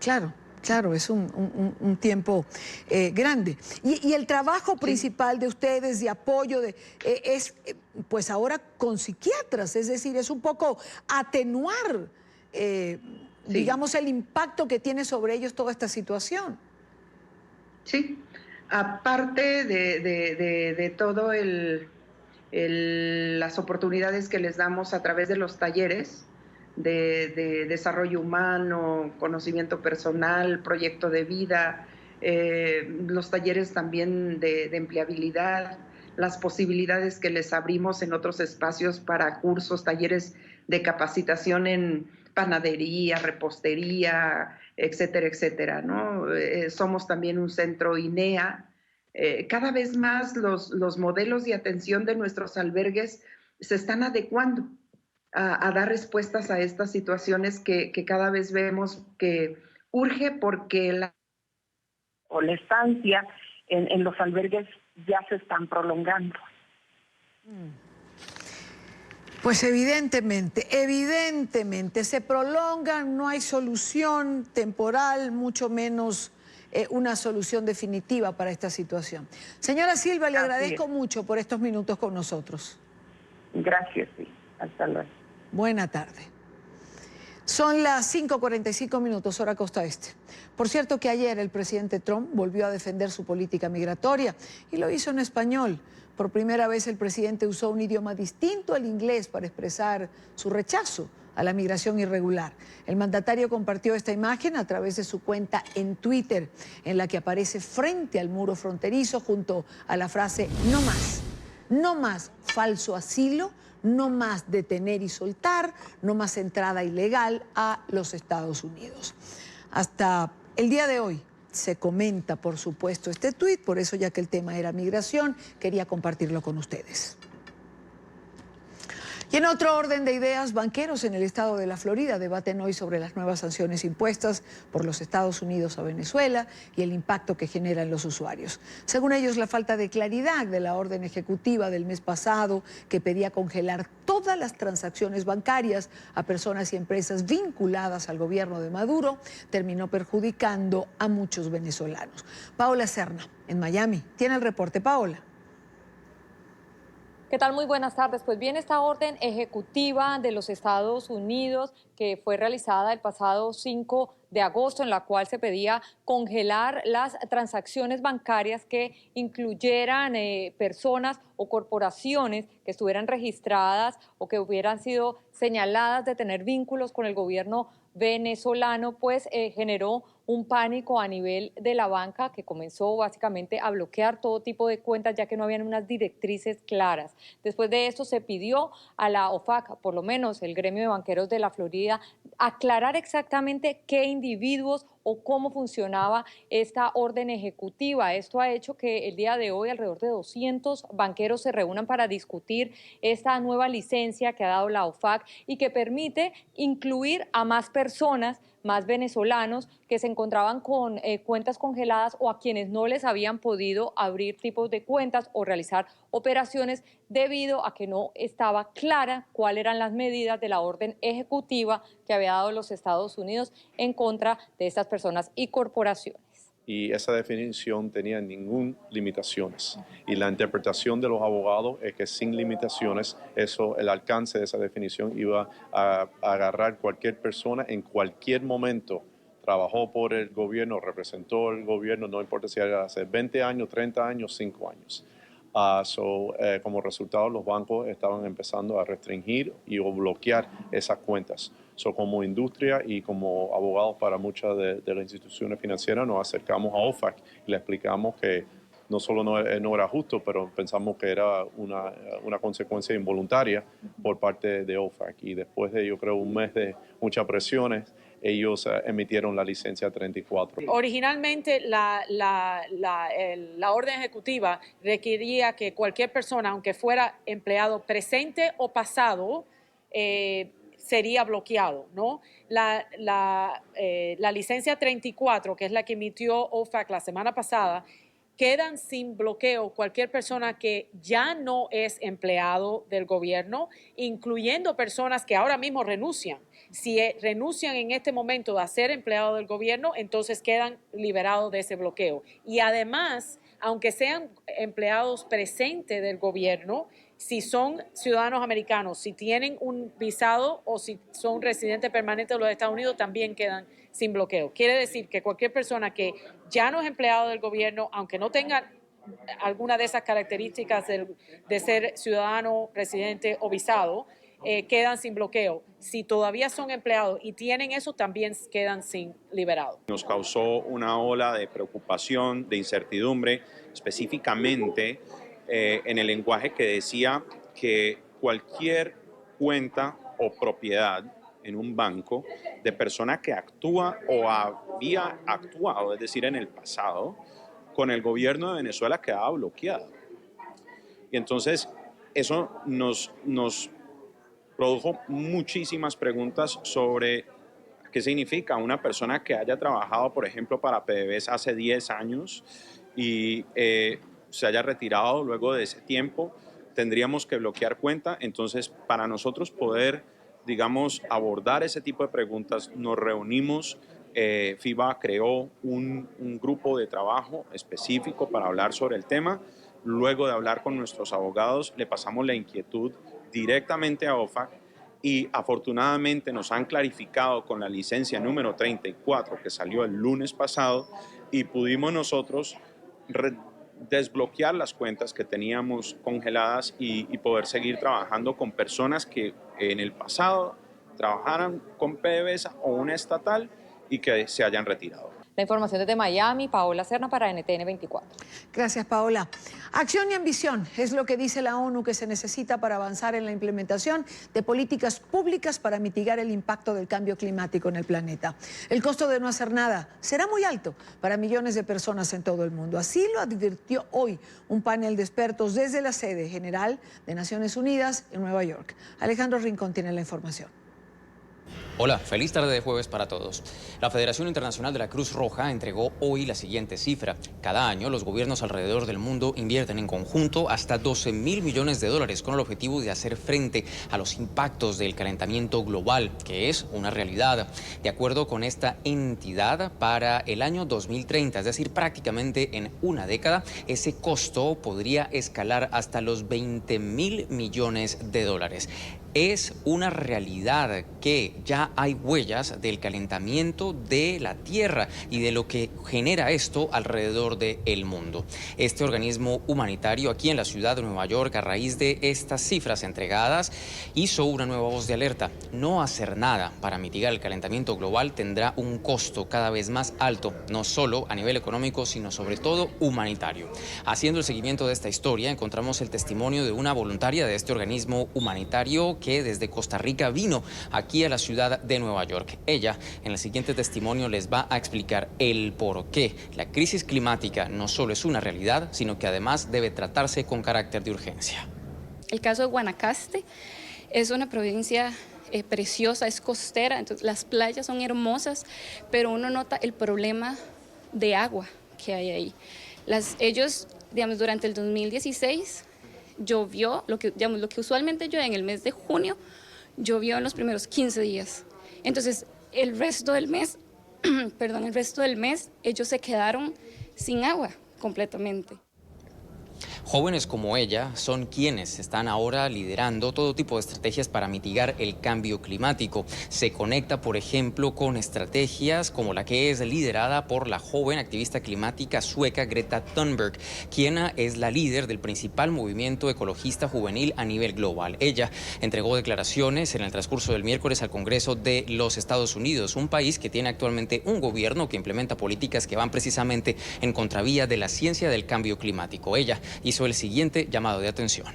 Claro, es un tiempo grande. Y el trabajo principal de ustedes de apoyo es, pues ahora con psiquiatras, es decir, es un poco atenuar, digamos, el impacto que tiene sobre ellos toda esta situación. Sí, aparte de todo las oportunidades que les damos a través de los talleres de desarrollo humano, conocimiento personal, proyecto de vida, los talleres también de empleabilidad, las posibilidades que les abrimos en otros espacios para cursos, talleres de capacitación en panadería, repostería, etcétera, etcétera, ¿no? Somos también un centro INEA. Cada vez más los modelos de atención de nuestros albergues se están adecuando a dar respuestas a estas situaciones que cada vez vemos que urge, porque la estancia en los albergues ya se están prolongando. Pues evidentemente se prolongan, no hay solución temporal, mucho menos una solución definitiva para esta situación. Señora Silva, le agradezco mucho por estos minutos con nosotros. Gracias, sí. Hasta luego. Buena tarde. Son las 5:45 minutos, hora Costa Este. Por cierto que ayer el presidente Trump volvió a defender su política migratoria y lo hizo en español. Por primera vez el presidente usó un idioma distinto al inglés para expresar su rechazo a la migración irregular. El mandatario compartió esta imagen a través de su cuenta en Twitter, en la que aparece frente al muro fronterizo junto a la frase no más falso asilo, no más detener y soltar, no más entrada ilegal a los Estados Unidos. Hasta el día de hoy se comenta, por supuesto, este tuit, por eso, ya que el tema era migración, quería compartirlo con ustedes. Y en otro orden de ideas, banqueros en el estado de la Florida debaten hoy sobre las nuevas sanciones impuestas por los Estados Unidos a Venezuela y el impacto que generan los usuarios. Según ellos, la falta de claridad de la orden ejecutiva del mes pasado, que pedía congelar todas las transacciones bancarias a personas y empresas vinculadas al gobierno de Maduro, terminó perjudicando a muchos venezolanos. Paola Serna, en Miami, tiene el reporte. Paola. ¿Qué tal? Muy buenas tardes. Pues bien, esta orden ejecutiva de los Estados Unidos que fue realizada el pasado 5 de agosto, en la cual se pedía congelar las transacciones bancarias que incluyeran personas o corporaciones que estuvieran registradas o que hubieran sido señaladas de tener vínculos con el gobierno venezolano, pues generó un pánico a nivel de la banca, que comenzó básicamente a bloquear todo tipo de cuentas, ya que no habían unas directrices claras. Después de esto se pidió a la OFAC, por lo menos el gremio de banqueros de la Florida, aclarar exactamente qué individuos o cómo funcionaba esta orden ejecutiva. Esto ha hecho que el día de hoy alrededor de 200 banqueros se reúnan para discutir esta nueva licencia que ha dado la OFAC y que permite incluir a más personas, más venezolanos que se encontraban con cuentas congeladas o a quienes no les habían podido abrir tipos de cuentas o realizar operaciones debido a que no estaba clara cuáles eran las medidas de la orden ejecutiva que había dado los Estados Unidos en contra de estas personas y corporaciones. Y esa definición tenía ninguna limitaciones. Y la interpretación de los abogados es que sin limitaciones, el alcance de esa definición iba a agarrar cualquier persona en cualquier momento. Trabajó por el gobierno, representó el gobierno, no importa si era hace 20 años, 30 años, 5 años. Como resultado, los bancos estaban empezando a restringir y bloquear esas cuentas. Como industria y como abogados para muchas de las instituciones financieras, nos acercamos a OFAC y le explicamos que no solo no era justo, pero pensamos que era una consecuencia involuntaria por parte de OFAC. Y después de, yo creo, un mes de muchas presiones, ellos emitieron la licencia 34. Originalmente la orden ejecutiva requería que cualquier persona, aunque fuera empleado presente o pasado, sería bloqueado, ¿no? La licencia 34, que es la que emitió OFAC la semana pasada, quedan sin bloqueo cualquier persona que ya no es empleado del gobierno, incluyendo personas que ahora mismo renuncian. Si renuncian en este momento a ser empleados del gobierno, entonces quedan liberados de ese bloqueo. Y además, aunque sean empleados presentes del gobierno, si son ciudadanos americanos, si tienen un visado o si son residentes permanentes de los Estados Unidos, también quedan sin bloqueo. Quiere decir que cualquier persona que ya no es empleado del gobierno, aunque no tenga alguna de esas características de ser ciudadano, residente o visado, quedan sin bloqueo. Si todavía son empleados y tienen eso, también quedan sin liberado. Nos causó una ola de preocupación, de incertidumbre, específicamente en el lenguaje que decía que cualquier cuenta o propiedad en un banco de persona que actúa o había actuado, es decir, en el pasado, con el gobierno de Venezuela quedaba bloqueado. Y entonces eso nos produjo muchísimas preguntas sobre qué significa una persona que haya trabajado, por ejemplo, para PDVSA hace 10 años y se haya retirado luego de ese tiempo, tendríamos que bloquear cuenta. Entonces, para nosotros poder, digamos, abordar ese tipo de preguntas, nos reunimos, FIBA creó un grupo de trabajo específico para hablar sobre el tema. Luego de hablar con nuestros abogados, le pasamos la inquietud directamente a OFAC y afortunadamente nos han clarificado con la licencia número 34 que salió el lunes pasado y pudimos nosotros desbloquear las cuentas que teníamos congeladas y poder seguir trabajando con personas que en el pasado trabajaran con PDVSA o una estatal y que se hayan retirado. La información desde Miami, Paola Serna para NTN 24. Gracias, Paola. Acción y ambición es lo que dice la ONU que se necesita para avanzar en la implementación de políticas públicas para mitigar el impacto del cambio climático en el planeta. El costo de no hacer nada será muy alto para millones de personas en todo el mundo. Así lo advirtió hoy un panel de expertos desde la sede general de Naciones Unidas en Nueva York. Alejandro Rincón tiene la información. Hola, feliz tarde de jueves para todos. La Federación Internacional de la Cruz Roja entregó hoy la siguiente cifra. Cada año los gobiernos alrededor del mundo invierten en conjunto hasta 12.000 millones de dólares con el objetivo de hacer frente a los impactos del calentamiento global, que es una realidad. De acuerdo con esta entidad, para el año 2030, es decir, prácticamente en una década, ese costo podría escalar hasta los 20.000 millones de dólares. Es una realidad que ya hay huellas del calentamiento de la Tierra y de lo que genera esto alrededor del mundo. Este organismo humanitario aquí en la ciudad de Nueva York, a raíz de estas cifras entregadas, hizo una nueva voz de alerta. No hacer nada para mitigar el calentamiento global tendrá un costo cada vez más alto, no solo a nivel económico, sino sobre todo humanitario. Haciendo el seguimiento de esta historia, encontramos el testimonio de una voluntaria de este organismo humanitario que desde Costa Rica vino aquí a la ciudad de Nueva York. Ella, en el siguiente testimonio, les va a explicar el por qué la crisis climática no solo es una realidad, sino que además debe tratarse con carácter de urgencia. El caso de Guanacaste es una provincia preciosa, es costera, entonces las playas son hermosas, pero uno nota el problema de agua que hay ahí. Ellos, digamos, durante el 2016 llovió, lo que usualmente llueve en el mes de junio, llovió en los primeros 15 días. Entonces, el resto del mes, ellos se quedaron sin agua completamente. Jóvenes como ella son quienes están ahora liderando todo tipo de estrategias para mitigar el cambio climático. Se conecta, por ejemplo, con estrategias como la que es liderada por la joven activista climática sueca Greta Thunberg, quien es la líder del principal movimiento ecologista juvenil a nivel global. Ella entregó declaraciones en el transcurso del miércoles al Congreso de los Estados Unidos, un país que tiene actualmente un gobierno que implementa políticas que van precisamente en contravía de la ciencia del cambio climático. Ella hizo el siguiente llamado de atención.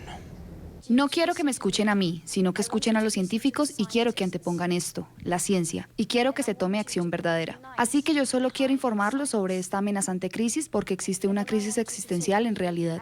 No quiero que me escuchen a mí, sino que escuchen a los científicos y quiero que antepongan esto, la ciencia, y quiero que se tome acción verdadera. Así que yo solo quiero informarlos sobre esta amenazante crisis porque existe una crisis existencial en realidad.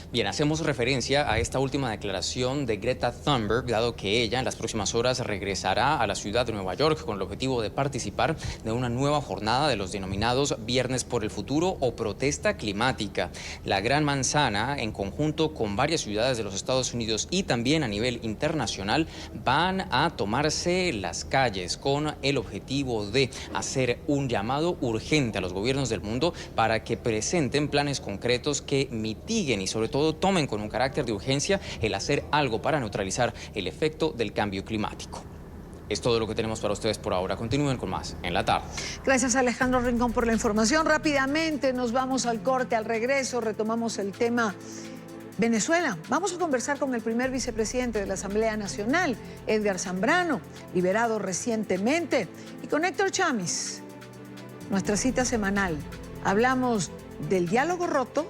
Bien, hacemos referencia a esta última declaración de Greta Thunberg, dado que ella en las próximas horas regresará a la ciudad de Nueva York con el objetivo de participar de una nueva jornada de los denominados Viernes por el Futuro o Protesta Climática. La Gran Manzana, en conjunto con varias ciudades de los Estados Unidos y también a nivel internacional, van a tomarse las calles con el objetivo de hacer un llamado urgente a los gobiernos del mundo para que presenten planes concretos que mitiguen y sobre todo tomen con un carácter de urgencia el hacer algo para neutralizar el efecto del cambio climático. Es todo lo que tenemos para ustedes por ahora. Continúen con más en la tarde. Gracias, Alejandro Rincón, por la información. Rápidamente nos vamos al corte. Al regreso retomamos el tema Venezuela. Vamos a conversar con el primer vicepresidente de la Asamblea Nacional, Edgar Zambrano, liberado recientemente, y con Héctor Chamis, nuestra cita semanal. Hablamos del diálogo roto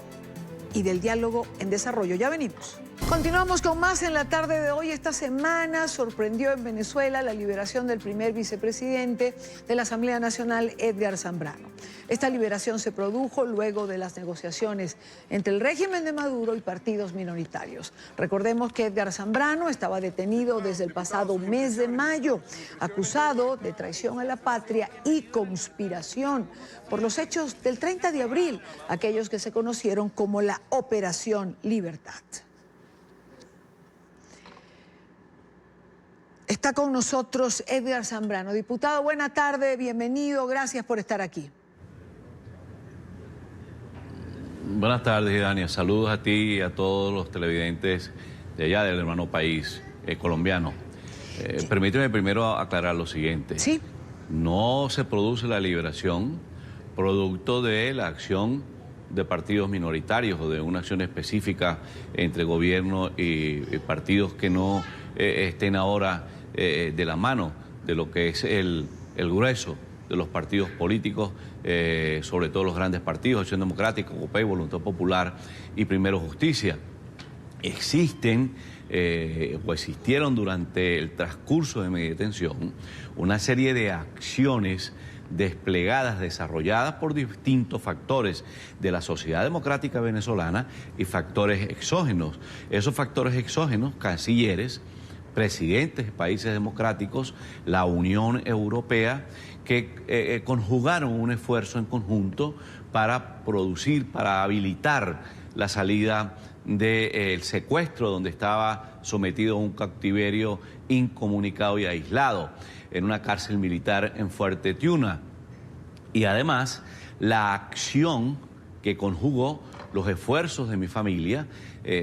y del diálogo en desarrollo. Ya venimos. Continuamos con más en la tarde de hoy. Esta semana sorprendió en Venezuela la liberación del primer vicepresidente de la Asamblea Nacional, Edgar Zambrano. Esta liberación se produjo luego de las negociaciones entre el régimen de Maduro y partidos minoritarios. Recordemos que Edgar Zambrano estaba detenido desde el pasado mes de mayo, acusado de traición a la patria y conspiración por los hechos del 30 de abril, aquellos que se conocieron como la Operación Libertad. Está con nosotros Edgar Zambrano. Diputado, buena tarde, bienvenido, gracias por estar aquí. Buenas tardes, Dania. Saludos a ti y a todos los televidentes de allá del hermano país colombiano. Permíteme primero aclarar lo siguiente. Sí. No se produce la liberación producto de la acción de partidos minoritarios o de una acción específica entre gobierno y partidos que no estén ahora de la mano de lo que es el grueso de los partidos políticos, sobre todo los grandes partidos, Acción Democrática, COPEI, Voluntad Popular y Primero Justicia. Existen o existieron durante el transcurso de mi detención una serie de acciones desplegadas, desarrolladas por distintos factores de la sociedad democrática venezolana y factores exógenos. Esos factores exógenos, cancilleres, presidentes de países democráticos, la Unión Europea, que conjugaron un esfuerzo en conjunto para producir, para habilitar la salida del secuestro donde estaba sometido a un cautiverio incomunicado y aislado en una cárcel militar en Fuerte Tiuna. Y además, la acción que conjugó los esfuerzos de mi familia,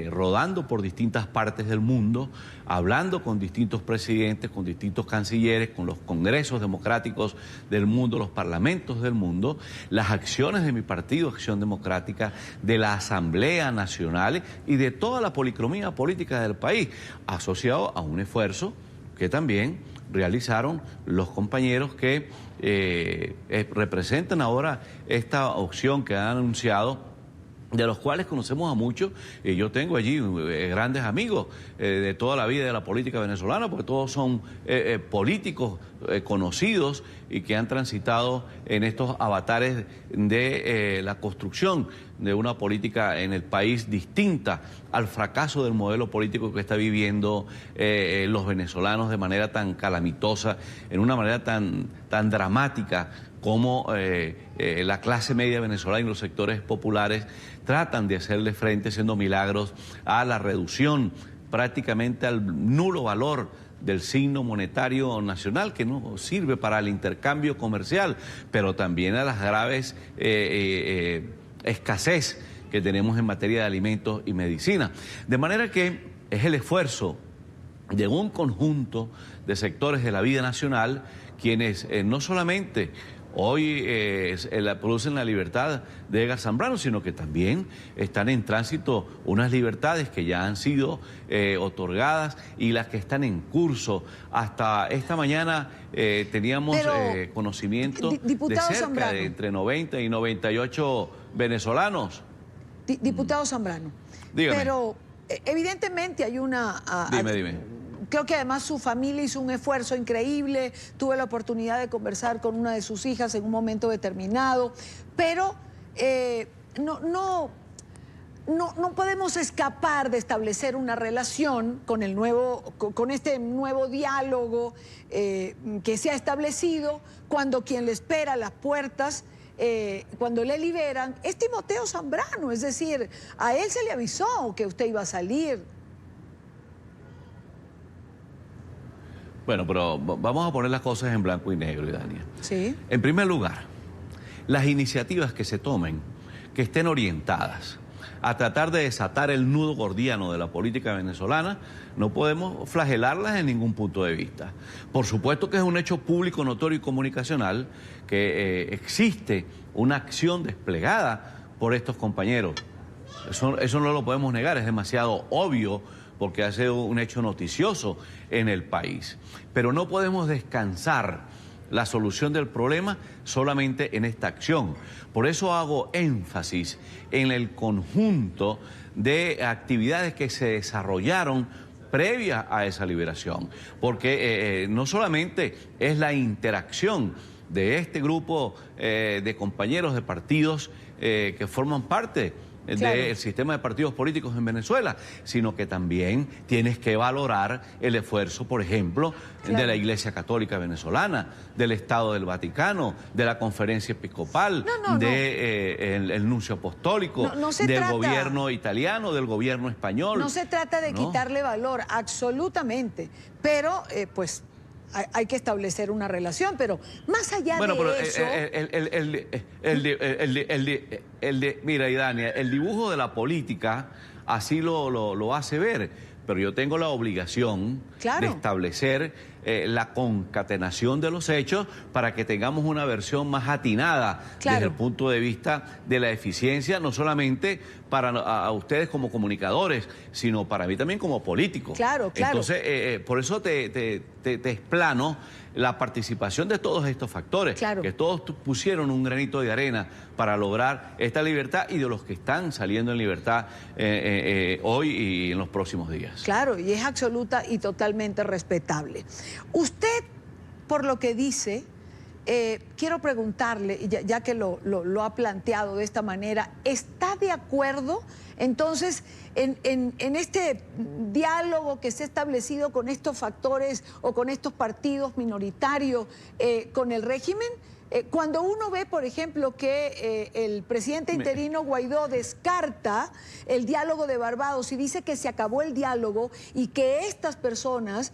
rodando por distintas partes del mundo, hablando con distintos presidentes, con distintos cancilleres, con los congresos democráticos del mundo, los parlamentos del mundo, las acciones de mi partido, Acción Democrática, de la Asamblea Nacional y de toda la policromía política del país, asociado a un esfuerzo que también realizaron los compañeros que representan ahora esta opción que han anunciado de los cuales conocemos a muchos, y yo tengo allí grandes amigos de toda la vida de la política venezolana, porque todos son políticos conocidos y que han transitado en estos avatares de la construcción de una política en el país distinta al fracaso del modelo político que está viviendo los venezolanos de manera tan calamitosa, en una manera tan dramática, como la clase media venezolana y los sectores populares tratan de hacerle frente, haciendo milagros a la reducción prácticamente al nulo valor del signo monetario nacional, que no sirve para el intercambio comercial, pero también a las graves escasez que tenemos en materia de alimentos y medicina. De manera que es el esfuerzo de un conjunto de sectores de la vida nacional quienes no solamente hoy producen la libertad de Edgar Zambrano, sino que también están en tránsito unas libertades que ya han sido otorgadas y las que están en curso. Hasta esta mañana teníamos conocimiento de cerca Zambrano, de entre 90 y 98 venezolanos. Diputado Zambrano, dígame. Pero evidentemente hay una... Dime. Creo que además su familia hizo un esfuerzo increíble. Tuve la oportunidad de conversar con una de sus hijas en un momento determinado, pero no podemos escapar de establecer una relación con este nuevo diálogo que se ha establecido, cuando quien le espera a las puertas, cuando le liberan, es Timoteo Zambrano. Es decir, a él se le avisó que usted iba a salir. Bueno, pero vamos a poner las cosas en blanco y negro, Idania. Sí. En primer lugar, las iniciativas que se tomen, que estén orientadas a tratar de desatar el nudo gordiano de la política venezolana, no podemos flagelarlas en ningún punto de vista. Por supuesto que es un hecho público, notorio y comunicacional que existe una acción desplegada por estos compañeros. Eso no lo podemos negar, es demasiado obvio, porque ha sido un hecho noticioso en el país. Pero no podemos descansar la solución del problema solamente en esta acción. Por eso hago énfasis en el conjunto de actividades que se desarrollaron previa a esa liberación, porque no solamente es la interacción de este grupo de compañeros de partidos que forman parte del sistema de partidos políticos en Venezuela, sino que también tienes que valorar el esfuerzo, por ejemplo, de la Iglesia Católica Venezolana, del Estado del Vaticano, de la Conferencia Episcopal, del Nuncio Apostólico, del gobierno italiano, del gobierno español. No se trata de quitarle valor, absolutamente, pero pues hay que establecer una relación, pero más allá de eso... Mira, Idania, el dibujo de la política así lo hace ver, pero yo tengo la obligación de establecer la concatenación de los hechos para que tengamos una versión más atinada desde el punto de vista de la eficiencia, no solamente para a ustedes como comunicadores, sino para mí también como político. Entonces, por eso te explano la participación de todos estos factores, que todos pusieron un granito de arena para lograr esta libertad y de los que están saliendo en libertad hoy y en los próximos días. Claro, y es absoluta y totalmente respetable. Usted, por lo que dice, quiero preguntarle, ya que lo ha planteado de esta manera, ¿está de acuerdo entonces en este diálogo que se ha establecido con estos factores o con estos partidos minoritarios con el régimen? Cuando uno ve, por ejemplo, que el presidente interino Guaidó descarta el diálogo de Barbados y dice que se acabó el diálogo y que estas personas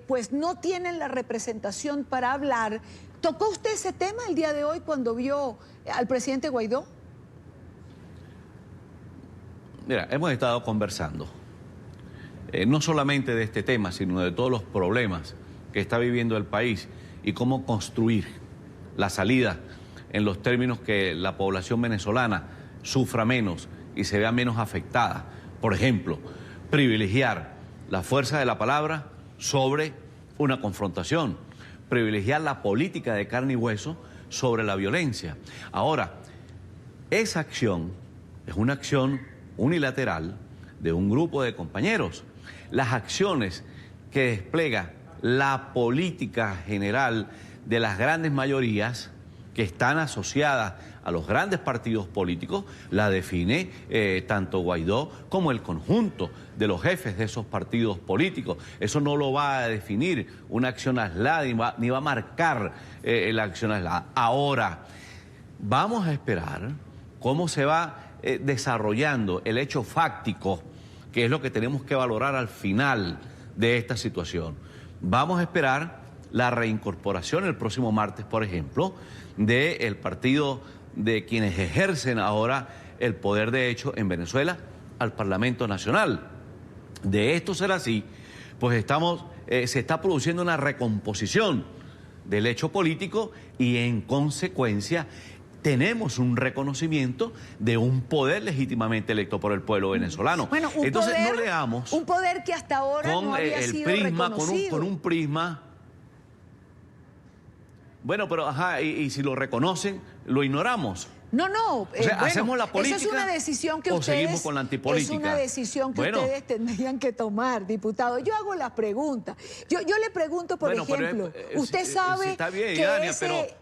pues no tienen la representación para hablar, ¿tocó usted ese tema el día de hoy cuando vio al presidente Guaidó? Mira, hemos estado conversando, no solamente de este tema, sino de todos los problemas que está viviendo el país y cómo construir la salida en los términos que la población venezolana sufra menos y se vea menos afectada. Por ejemplo, privilegiar la fuerza de la palabra sobre una confrontación, privilegiar la política de carne y hueso sobre la violencia. Ahora, esa acción es una acción unilateral de un grupo de compañeros. Las acciones que despliega la política general de las grandes mayorías que están asociadas a los grandes partidos políticos, la define tanto Guaidó como el conjunto de los jefes de esos partidos políticos. Eso no lo va a definir una acción aislada, ni va a marcar la acción aislada. Ahora, vamos a esperar cómo se va desarrollando el hecho fáctico, que es lo que tenemos que valorar al final de esta situación. Vamos a esperar la reincorporación el próximo martes, por ejemplo, del partido de quienes ejercen ahora el poder de hecho en Venezuela al Parlamento Nacional. De esto ser así, pues se está produciendo una recomposición del hecho político y en consecuencia tenemos un reconocimiento de un poder legítimamente electo por el pueblo venezolano. Bueno, entonces no leamos un poder que hasta ahora no había sido reconocido. Con un prisma. Bueno, pero y si lo reconocen, lo ignoramos. No, o sea, hacemos la política. Esa es una decisión que ustedes, seguimos con la antipolítica. Es una decisión que ustedes tendrían que tomar, diputado. Yo hago las preguntas. Yo le pregunto, por ejemplo, usted sabe está bien, que Idania, ese,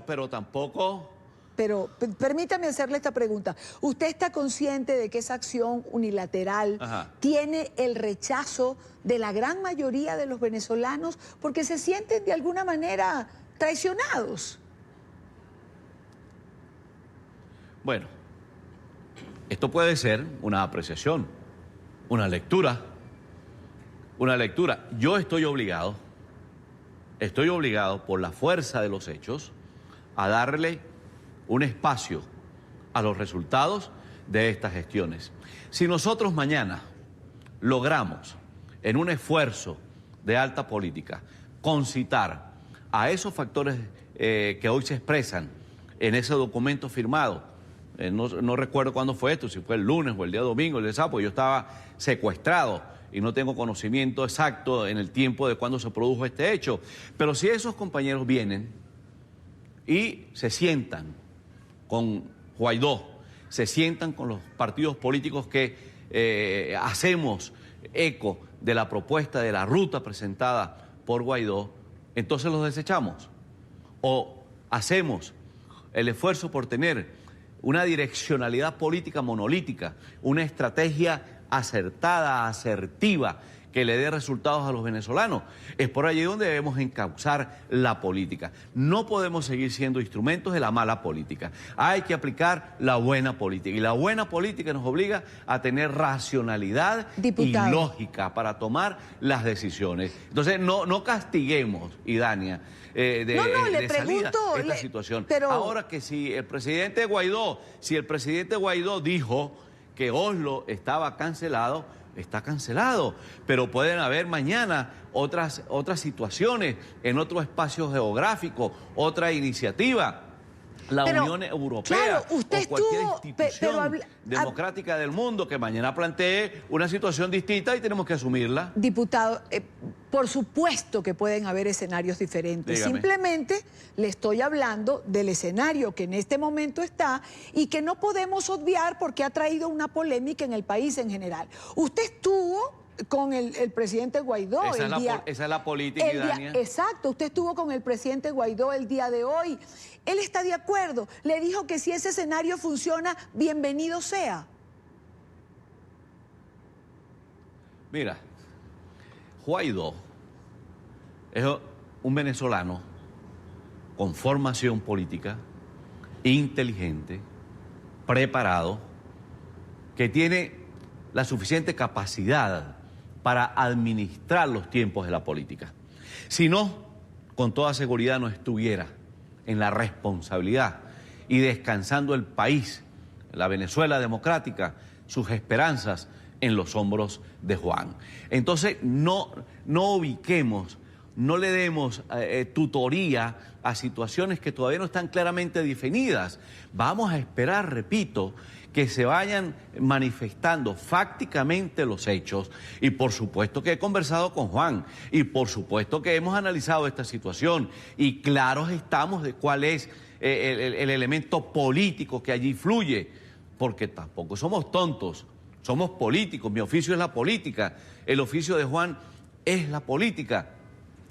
pero tampoco. Pero permítame hacerle esta pregunta. ¿Usted está consciente de que esa acción unilateral tiene el rechazo de la gran mayoría de los venezolanos porque se sienten de alguna manera traicionados? Bueno, esto puede ser una apreciación, una lectura. Yo estoy obligado por la fuerza de los hechos a darle un espacio a los resultados de estas gestiones. Si nosotros mañana logramos, en un esfuerzo de alta política, concitar a esos factores que hoy se expresan en ese documento firmado, no recuerdo cuándo fue esto, si fue el lunes o el día domingo, el día sábado, yo estaba secuestrado y no tengo conocimiento exacto en el tiempo de cuándo se produjo este hecho, pero si esos compañeros vienen y se sientan con Guaidó, se sientan con los partidos políticos que hacemos eco de la propuesta, de la ruta presentada por Guaidó, entonces los desechamos. O hacemos el esfuerzo por tener una direccionalidad política monolítica, una estrategia acertada, asertiva, que le dé resultados a los venezolanos. Es por allí donde debemos encauzar la política. No podemos seguir siendo instrumentos de la mala política. Hay que aplicar la buena política. Y la buena política nos obliga a tener racionalidad y lógica para tomar las decisiones. Entonces, no castiguemos, Idania, le pregunto, esta situación. Pero... Ahora que si el presidente Guaidó dijo que Oslo estaba cancelado, está cancelado, pero pueden haber mañana otras situaciones en otro espacio geográfico, otra iniciativa. La Unión Europea o cualquier institución democrática del mundo que mañana plantee una situación distinta y tenemos que asumirla. Diputado, por supuesto que pueden haber escenarios diferentes. Dígame. Simplemente le estoy hablando del escenario que en este momento está y que no podemos obviar porque ha traído una polémica en el país en general. Usted estuvo con el presidente Guaidó esa es la política, Idania. Exacto, usted estuvo con el presidente Guaidó el día de hoy. Él está de acuerdo. Le dijo que si ese escenario funciona, bienvenido sea. Mira, Guaidó es un venezolano con formación política, inteligente, preparado, que tiene la suficiente capacidad para administrar los tiempos de la política. Si no, con toda seguridad no estuviera en la responsabilidad y descansando el país, la Venezuela democrática, sus esperanzas en los hombros de Juan. Entonces, no ubiquemos, no le demos tutoría a situaciones que todavía no están claramente definidas. Vamos a esperar, repito, que se vayan manifestando fácticamente los hechos y por supuesto que he conversado con Juan y por supuesto que hemos analizado esta situación y claros estamos de cuál es el elemento político que allí fluye. porque tampoco somos tontos, somos políticos, mi oficio es la política, el oficio de Juan es la política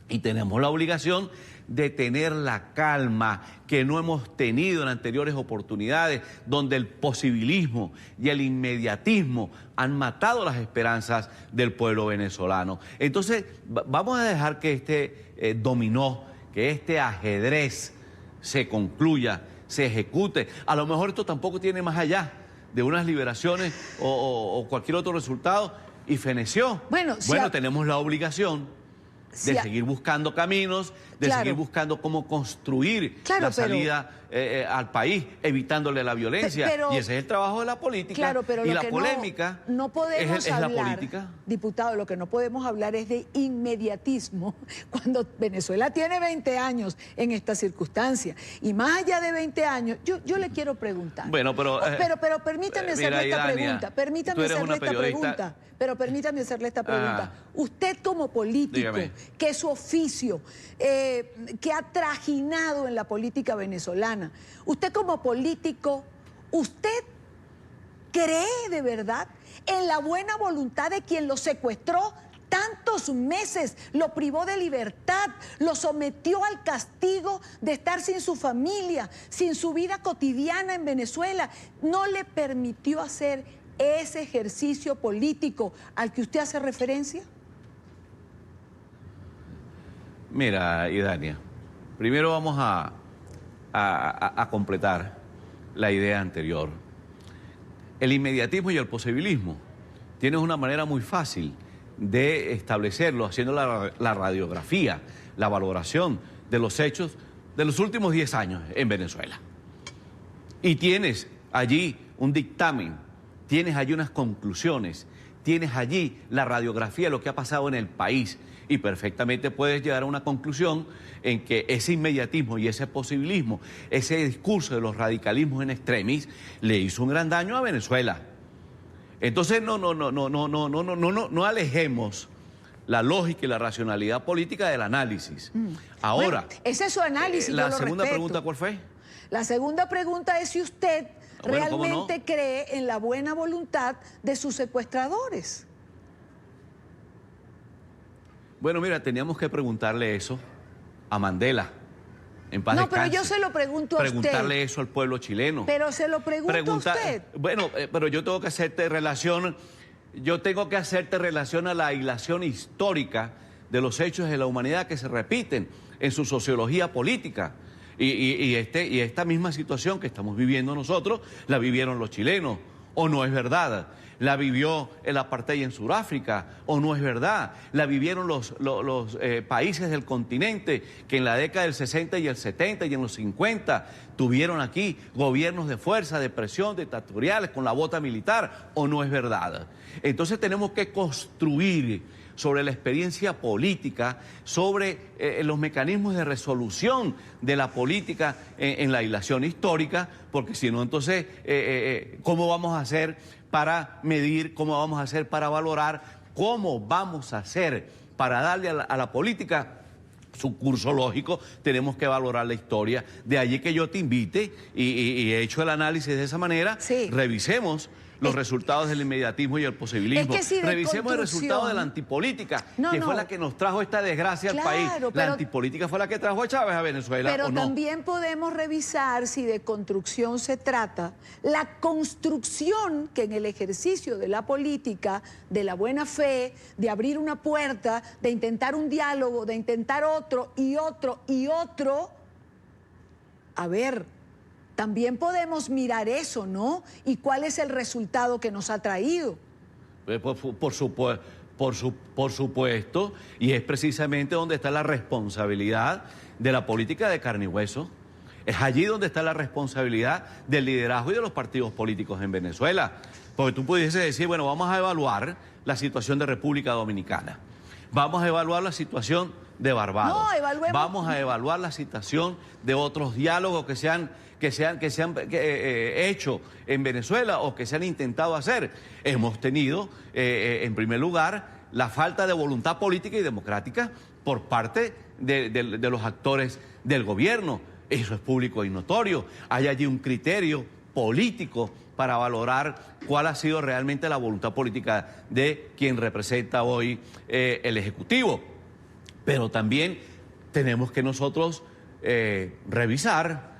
y tenemos la obligación de tener la calma que no hemos tenido en anteriores oportunidades, donde el posibilismo y el inmediatismo han matado las esperanzas del pueblo venezolano. Entonces, vamos a dejar que este dominó, que este ajedrez se concluya, se ejecute. A lo mejor esto tampoco tiene más allá de unas liberaciones o cualquier otro resultado y feneció. Bueno, tenemos la obligación de seguir buscando caminos, de seguir buscando cómo construir la salida al país, evitándole la violencia. Y ese es el trabajo de la política. Pero y la polémica no podemos es hablar, la política. Diputado, lo que no podemos hablar es de inmediatismo cuando Venezuela tiene 20 años en esta circunstancia. Y más allá de 20 años, yo le quiero preguntar. Bueno, pero permítame hacerle esta pregunta. Permítame hacerle esta pregunta. Pero permítame hacerle esta pregunta. Usted como político, dígame, que es su oficio, que ha trajinado en la política venezolana, usted como político, ¿usted cree de verdad en la buena voluntad de quien lo secuestró tantos meses, lo privó de libertad, lo sometió al castigo de estar sin su familia, sin su vida cotidiana en Venezuela, no le permitió hacer ese ejercicio político al que usted hace referencia? Mira, Idania, primero vamos a completar la idea anterior. El inmediatismo y el posibilismo tienen una manera muy fácil de establecerlo, haciendo la radiografía, la valoración de los hechos de los últimos 10 años en Venezuela. Y tienes allí un dictamen, tienes allí unas conclusiones, tienes allí la radiografía de lo que ha pasado en el país y perfectamente puedes llegar a una conclusión en que ese inmediatismo y ese posibilismo, ese discurso de los radicalismos en extremis le hizo un gran daño a Venezuela. Entonces no alejemos la lógica y la racionalidad política del análisis. Ahora, bueno, ese es su análisis, la yo lo segunda respeto. pregunta, ¿cuál fue? La segunda pregunta es si usted realmente no cree en la buena voluntad de sus secuestradores. Bueno, mira, teníamos que preguntarle eso a Mandela, en paz descanse. Pero yo se lo pregunto a usted. Preguntarle eso al pueblo chileno. Pero se lo pregunto a usted. Bueno, pero yo tengo que hacerte relación a la hilación histórica de los hechos de la humanidad que se repiten en su sociología política. Y esta misma situación que estamos viviendo nosotros, la vivieron los chilenos, ¿o no es verdad? La vivió el apartheid en Sudáfrica, ¿o no es verdad? La vivieron los países del continente que en la década del 60 y el 70 y en los 50 tuvieron aquí gobiernos de fuerza, de presión, dictatoriales, con la bota militar, ¿o no es verdad? Entonces tenemos que construir sobre la experiencia política, sobre los mecanismos de resolución de la política en la hilación histórica, porque si no, entonces, ¿cómo vamos a hacer para medir, cómo vamos a hacer para valorar, cómo vamos a hacer para darle a la política su curso lógico? Tenemos que valorar la historia. De allí que yo te invite y he hecho el análisis de esa manera, revisemos los resultados del inmediatismo y el posibilismo. Revisemos el resultado de la antipolítica, que fue la que nos trajo esta desgracia al país. La antipolítica fue la que trajo a Chávez a Venezuela, pero ¿o no? también podemos revisar si de construcción se trata, la construcción que en el ejercicio de la política, de la buena fe, de abrir una puerta, de intentar un diálogo, de intentar otro y otro y otro. A ver, también podemos mirar eso, ¿no? ¿Y cuál es el resultado que nos ha traído? Por supuesto, y es precisamente donde está la responsabilidad de la política de carne y hueso. Es allí donde está la responsabilidad del liderazgo y de los partidos políticos en Venezuela. Porque tú pudieses decir, bueno, vamos a evaluar la situación de República Dominicana. Vamos a evaluar la situación de Barbados. No, evaluemos. Vamos a evaluar la situación de otros diálogos que se han hecho en Venezuela o que se han intentado hacer. Hemos tenido, en primer lugar, la falta de voluntad política y democrática por parte de los actores del gobierno. Eso es público y notorio. Hay allí un criterio político para valorar cuál ha sido realmente la voluntad política de quien representa hoy el Ejecutivo. Pero también tenemos que nosotros revisar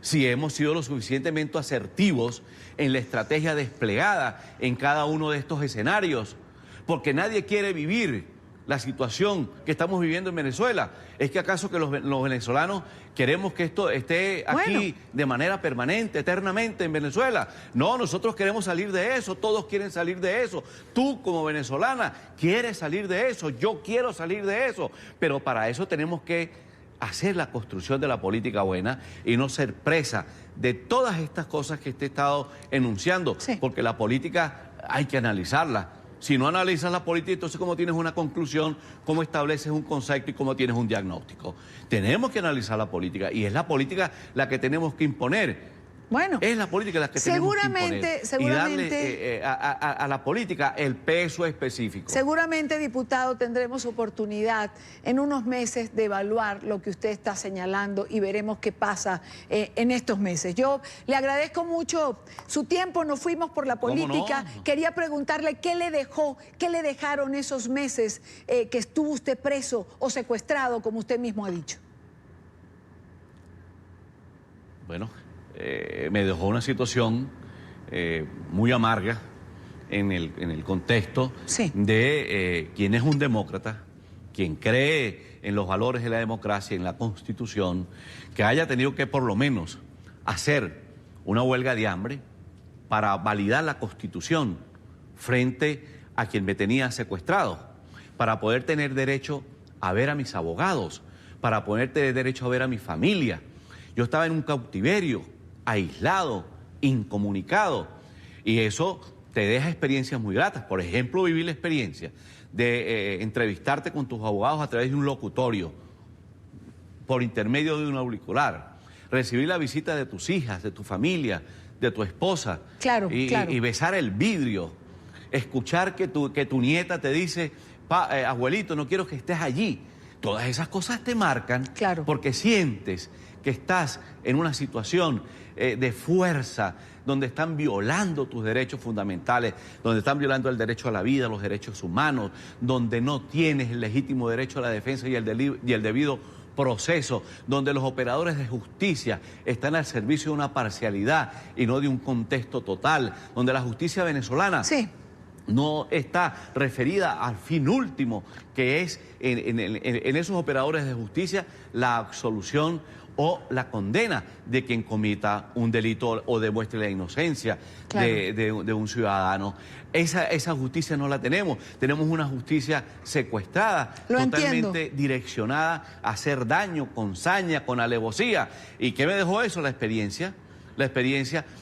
si hemos sido lo suficientemente asertivos en la estrategia desplegada en cada uno de estos escenarios, porque nadie quiere vivir la situación que estamos viviendo en Venezuela. ¿Es que acaso que los venezolanos queremos que esto esté aquí de manera permanente, eternamente en Venezuela? No, nosotros queremos salir de eso, todos quieren salir de eso. Tú como venezolana quieres salir de eso, yo quiero salir de eso, pero para eso tenemos que hacer la construcción de la política buena y no ser presa de todas estas cosas que te he estado enunciando, porque la política hay que analizarla. Si no analizas la política, entonces ¿cómo tienes una conclusión? ¿Cómo estableces un concepto y cómo tienes un diagnóstico? Tenemos que analizar la política y es la política la que tenemos que imponer. Bueno, es la política la que tenemos que imponer y darle a la política el peso específico. Seguramente, diputado, tendremos oportunidad en unos meses de evaluar lo que usted está señalando y veremos qué pasa en estos meses. Yo le agradezco mucho su tiempo, nos fuimos por la política. No. Quería preguntarle qué le dejaron esos meses que estuvo usted preso o secuestrado, como usted mismo ha dicho. Bueno, me dejó una situación muy amarga en el contexto de quien es un demócrata, quien cree en los valores de la democracia, en la Constitución, que haya tenido que por lo menos hacer una huelga de hambre para validar la Constitución frente a quien me tenía secuestrado, para poder tener derecho a ver a mis abogados, para poder tener derecho a ver a mi familia. Yo estaba en un cautiverio, aislado, incomunicado, y eso te deja experiencias muy gratas. Por ejemplo, vivir la experiencia de entrevistarte con tus abogados a través de un locutorio, por intermedio de un auricular, recibir la visita de tus hijas, de tu familia, de tu esposa, y besar el vidrio, escuchar que tu nieta te dice, abuelito, no quiero que estés allí. Todas esas cosas te marcan porque sientes que estás en una situación de fuerza, donde están violando tus derechos fundamentales, donde están violando el derecho a la vida, los derechos humanos, donde no tienes el legítimo derecho a la defensa y el debido proceso, donde los operadores de justicia están al servicio de una parcialidad y no de un contexto total, donde la justicia venezolana no está referida al fin último, que es en esos operadores de justicia la absolución o la condena de quien cometa un delito o demuestre la inocencia de un ciudadano. Esa justicia no la tenemos. Tenemos una justicia secuestrada, totalmente direccionada a hacer daño, con saña, con alevosía. ¿Y qué me dejó eso? La experiencia,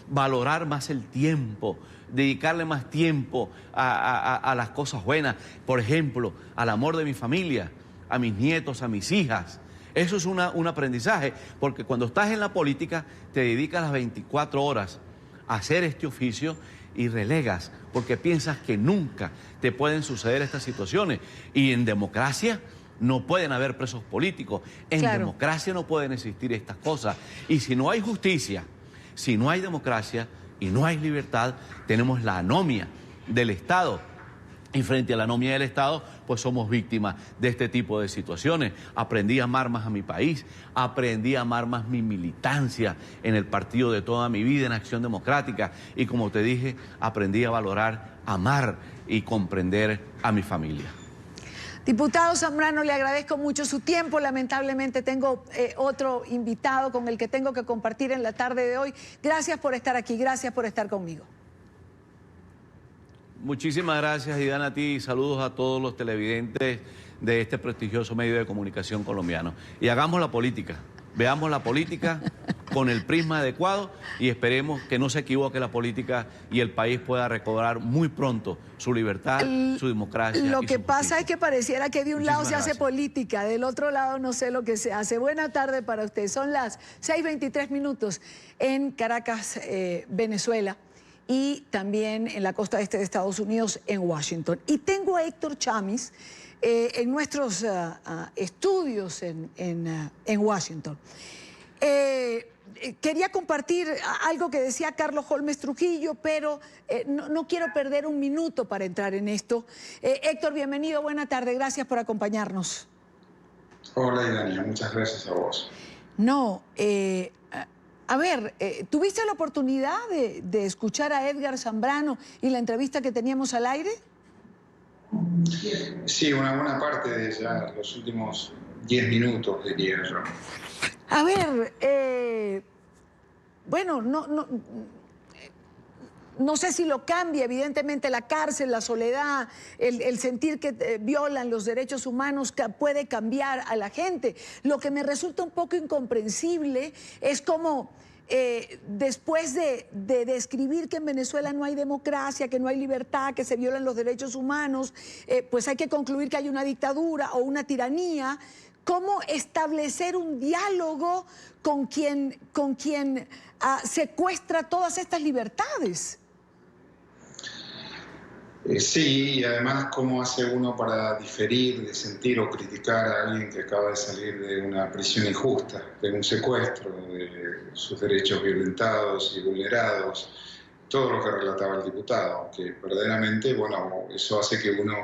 valorar más el tiempo, dedicarle más tiempo a las cosas buenas. Por ejemplo, al amor de mi familia, a mis nietos, a mis hijas. Eso es un aprendizaje, porque cuando estás en la política te dedicas las 24 horas a hacer este oficio y relegas, porque piensas que nunca te pueden suceder estas situaciones. Y en democracia no pueden haber presos políticos, en democracia no pueden existir estas cosas. Y si no hay justicia, si no hay democracia y no hay libertad, tenemos la anomia del Estado. Y frente a la anomia del Estado, pues somos víctimas de este tipo de situaciones. Aprendí a amar más a mi país, aprendí a amar más mi militancia en el partido de toda mi vida, en Acción Democrática. Y como te dije, aprendí a valorar, amar y comprender a mi familia. Diputado Zambrano, le agradezco mucho su tiempo. Lamentablemente tengo otro invitado con el que tengo que compartir en la tarde de hoy. Gracias por estar aquí, gracias por estar conmigo. Muchísimas gracias, Diana, a ti, y saludos a todos los televidentes de este prestigioso medio de comunicación colombiano. Y hagamos la política, veamos la política con el prisma adecuado y esperemos que no se equivoque la política y el país pueda recobrar muy pronto su libertad, su democracia. Lo que pasa es que pareciera que de un lado se hace política, del otro lado no sé lo que se hace. Buena tarde para usted. Son las 6:23 minutos en Caracas, Venezuela, y también en la costa este de Estados Unidos, en Washington. Y tengo a Héctor Chamis en nuestros estudios en Washington. quería compartir algo que decía Carlos Holmes Trujillo, pero no quiero perder un minuto para entrar en esto. Héctor, bienvenido, buena tarde, gracias por acompañarnos. Hola, Idania, muchas gracias a vos. No, a ver, ¿tuviste la oportunidad de escuchar a Edgar Zambrano y la entrevista que teníamos al aire? Sí, una buena parte de ella, los últimos 10 minutos, diría yo. A ver, bueno, no sé si lo cambia, evidentemente la cárcel, la soledad, el sentir que violan los derechos humanos puede cambiar a la gente. Lo que me resulta un poco incomprensible es cómo después de describir que en Venezuela no hay democracia, que no hay libertad, que se violan los derechos humanos, pues hay que concluir que hay una dictadura o una tiranía. ¿Cómo establecer un diálogo con quien secuestra todas estas libertades? Sí, y además cómo hace uno para diferir, de sentir o criticar a alguien que acaba de salir de una prisión injusta, de un secuestro, de sus derechos violentados y vulnerados, todo lo que relataba el diputado, que verdaderamente, bueno, eso hace que uno,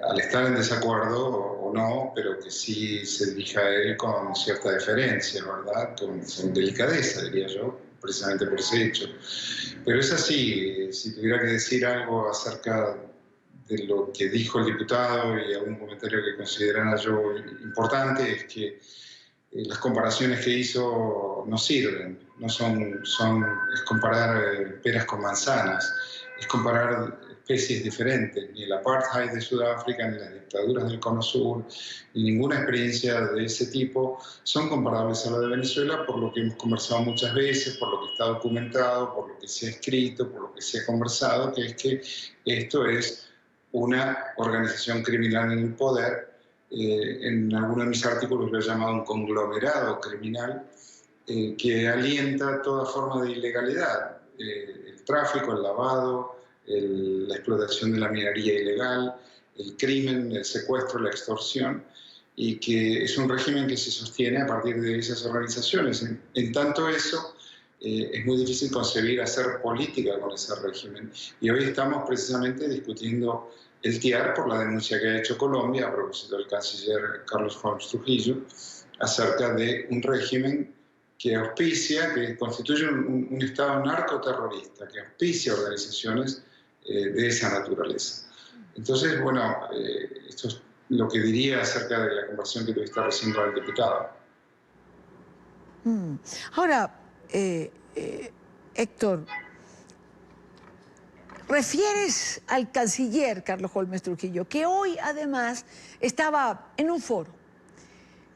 al estar en desacuerdo o no, pero que sí se dirija a él con cierta deferencia, ¿verdad? Con delicadeza, diría yo, precisamente por ese hecho. Pero es así, si tuviera que decir algo acerca de lo que dijo el diputado y algún comentario que considerara yo importante, es que las comparaciones que hizo no sirven, es comparar peras con manzanas, es comparar especies diferentes. Ni el apartheid de Sudáfrica, ni las dictaduras del Cono Sur, ni ninguna experiencia de ese tipo son comparables a la de Venezuela, por lo que hemos conversado muchas veces, por lo que está documentado, por lo que se ha escrito, por lo que se ha conversado, que es que esto es una organización criminal en el poder. En alguno de mis artículos lo he llamado un conglomerado criminal que alienta toda forma de ilegalidad, el tráfico, el lavado, la explotación de la minería ilegal, el crimen, el secuestro, la extorsión, y que es un régimen que se sostiene a partir de esas organizaciones. En tanto eso, es muy difícil concebir hacer política con ese régimen. Y hoy estamos precisamente discutiendo el TIAR por la denuncia que ha hecho Colombia, a propósito del canciller Carlos Holmes Trujillo, acerca de un régimen que auspicia, que constituye un Estado narcoterrorista, que auspicia organizaciones de esa naturaleza. Entonces, bueno, esto es lo que diría acerca de la conversación que tuviste recién con el diputado. Ahora, Héctor, refieres al canciller Carlos Holmes Trujillo, que hoy además estaba en un foro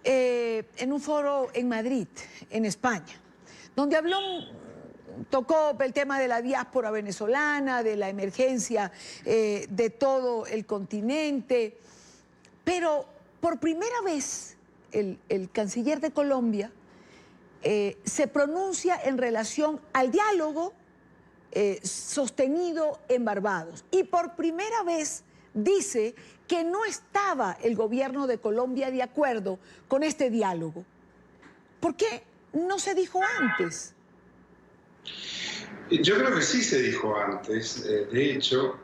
en Madrid, en España, donde tocó el tema de la diáspora venezolana, de la emergencia de todo el continente, pero por primera vez el canciller de Colombia se pronuncia en relación al diálogo sostenido en Barbados, y por primera vez dice que no estaba el gobierno de Colombia de acuerdo con este diálogo. ¿Por qué no se dijo antes? Yo creo que sí se dijo antes. De hecho,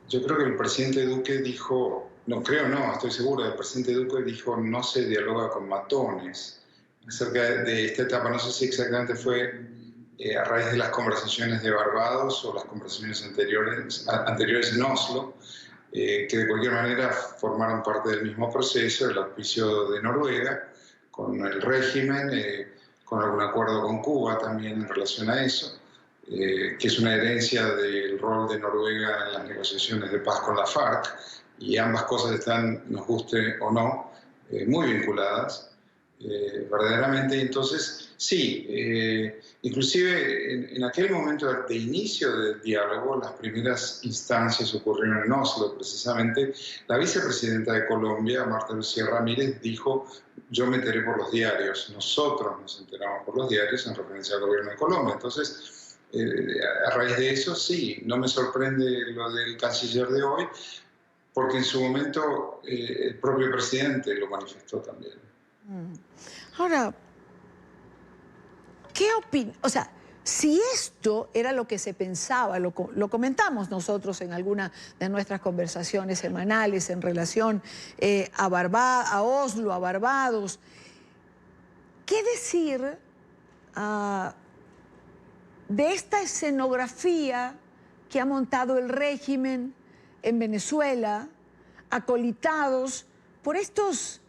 yo creo que el presidente Duque dijo, estoy seguro, el presidente Duque dijo no se dialoga con matones acerca de esta etapa. No sé si exactamente fue a raíz de las conversaciones de Barbados o las conversaciones anteriores en Oslo, que de cualquier manera formaron parte del mismo proceso, el auspicio de Noruega con el régimen, con algún acuerdo con Cuba también en relación a eso, que es una herencia del rol de Noruega en las negociaciones de paz con la FARC, y ambas cosas están, nos guste o no, muy vinculadas, verdaderamente. Entonces, sí, inclusive en aquel momento de inicio del diálogo, las primeras instancias ocurrieron en Oslo, precisamente. La vicepresidenta de Colombia, Marta Lucía Ramírez, dijo: yo me enteré por los diarios, nosotros nos enteramos por los diarios, en referencia al gobierno de Colombia. Entonces, a raíz de eso, sí, no me sorprende lo del canciller de hoy, porque en su momento el propio presidente lo manifestó también. Ahora, ¿qué opinas? O sea, si esto era lo que se pensaba, lo comentamos nosotros en alguna de nuestras conversaciones semanales en relación a Oslo, a Barbados, ¿qué decir de esta escenografía que ha montado el régimen en Venezuela, acolitados por estos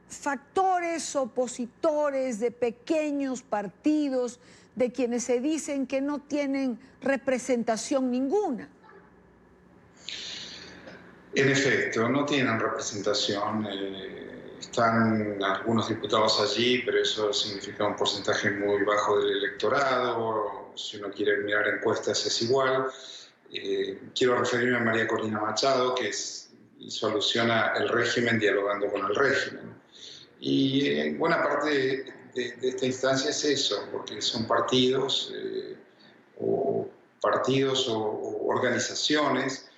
factores opositores de pequeños partidos, de quienes se dicen que no tienen representación ninguna? En efecto, no tienen representación. Están algunos diputados allí, pero eso significa un porcentaje muy bajo del electorado. Si uno quiere mirar encuestas es igual. Quiero referirme a María Corina Machado, que hizo alusión al régimen dialogando con el régimen. Y en buena parte de esta instancia es eso, porque son partidos o organizaciones,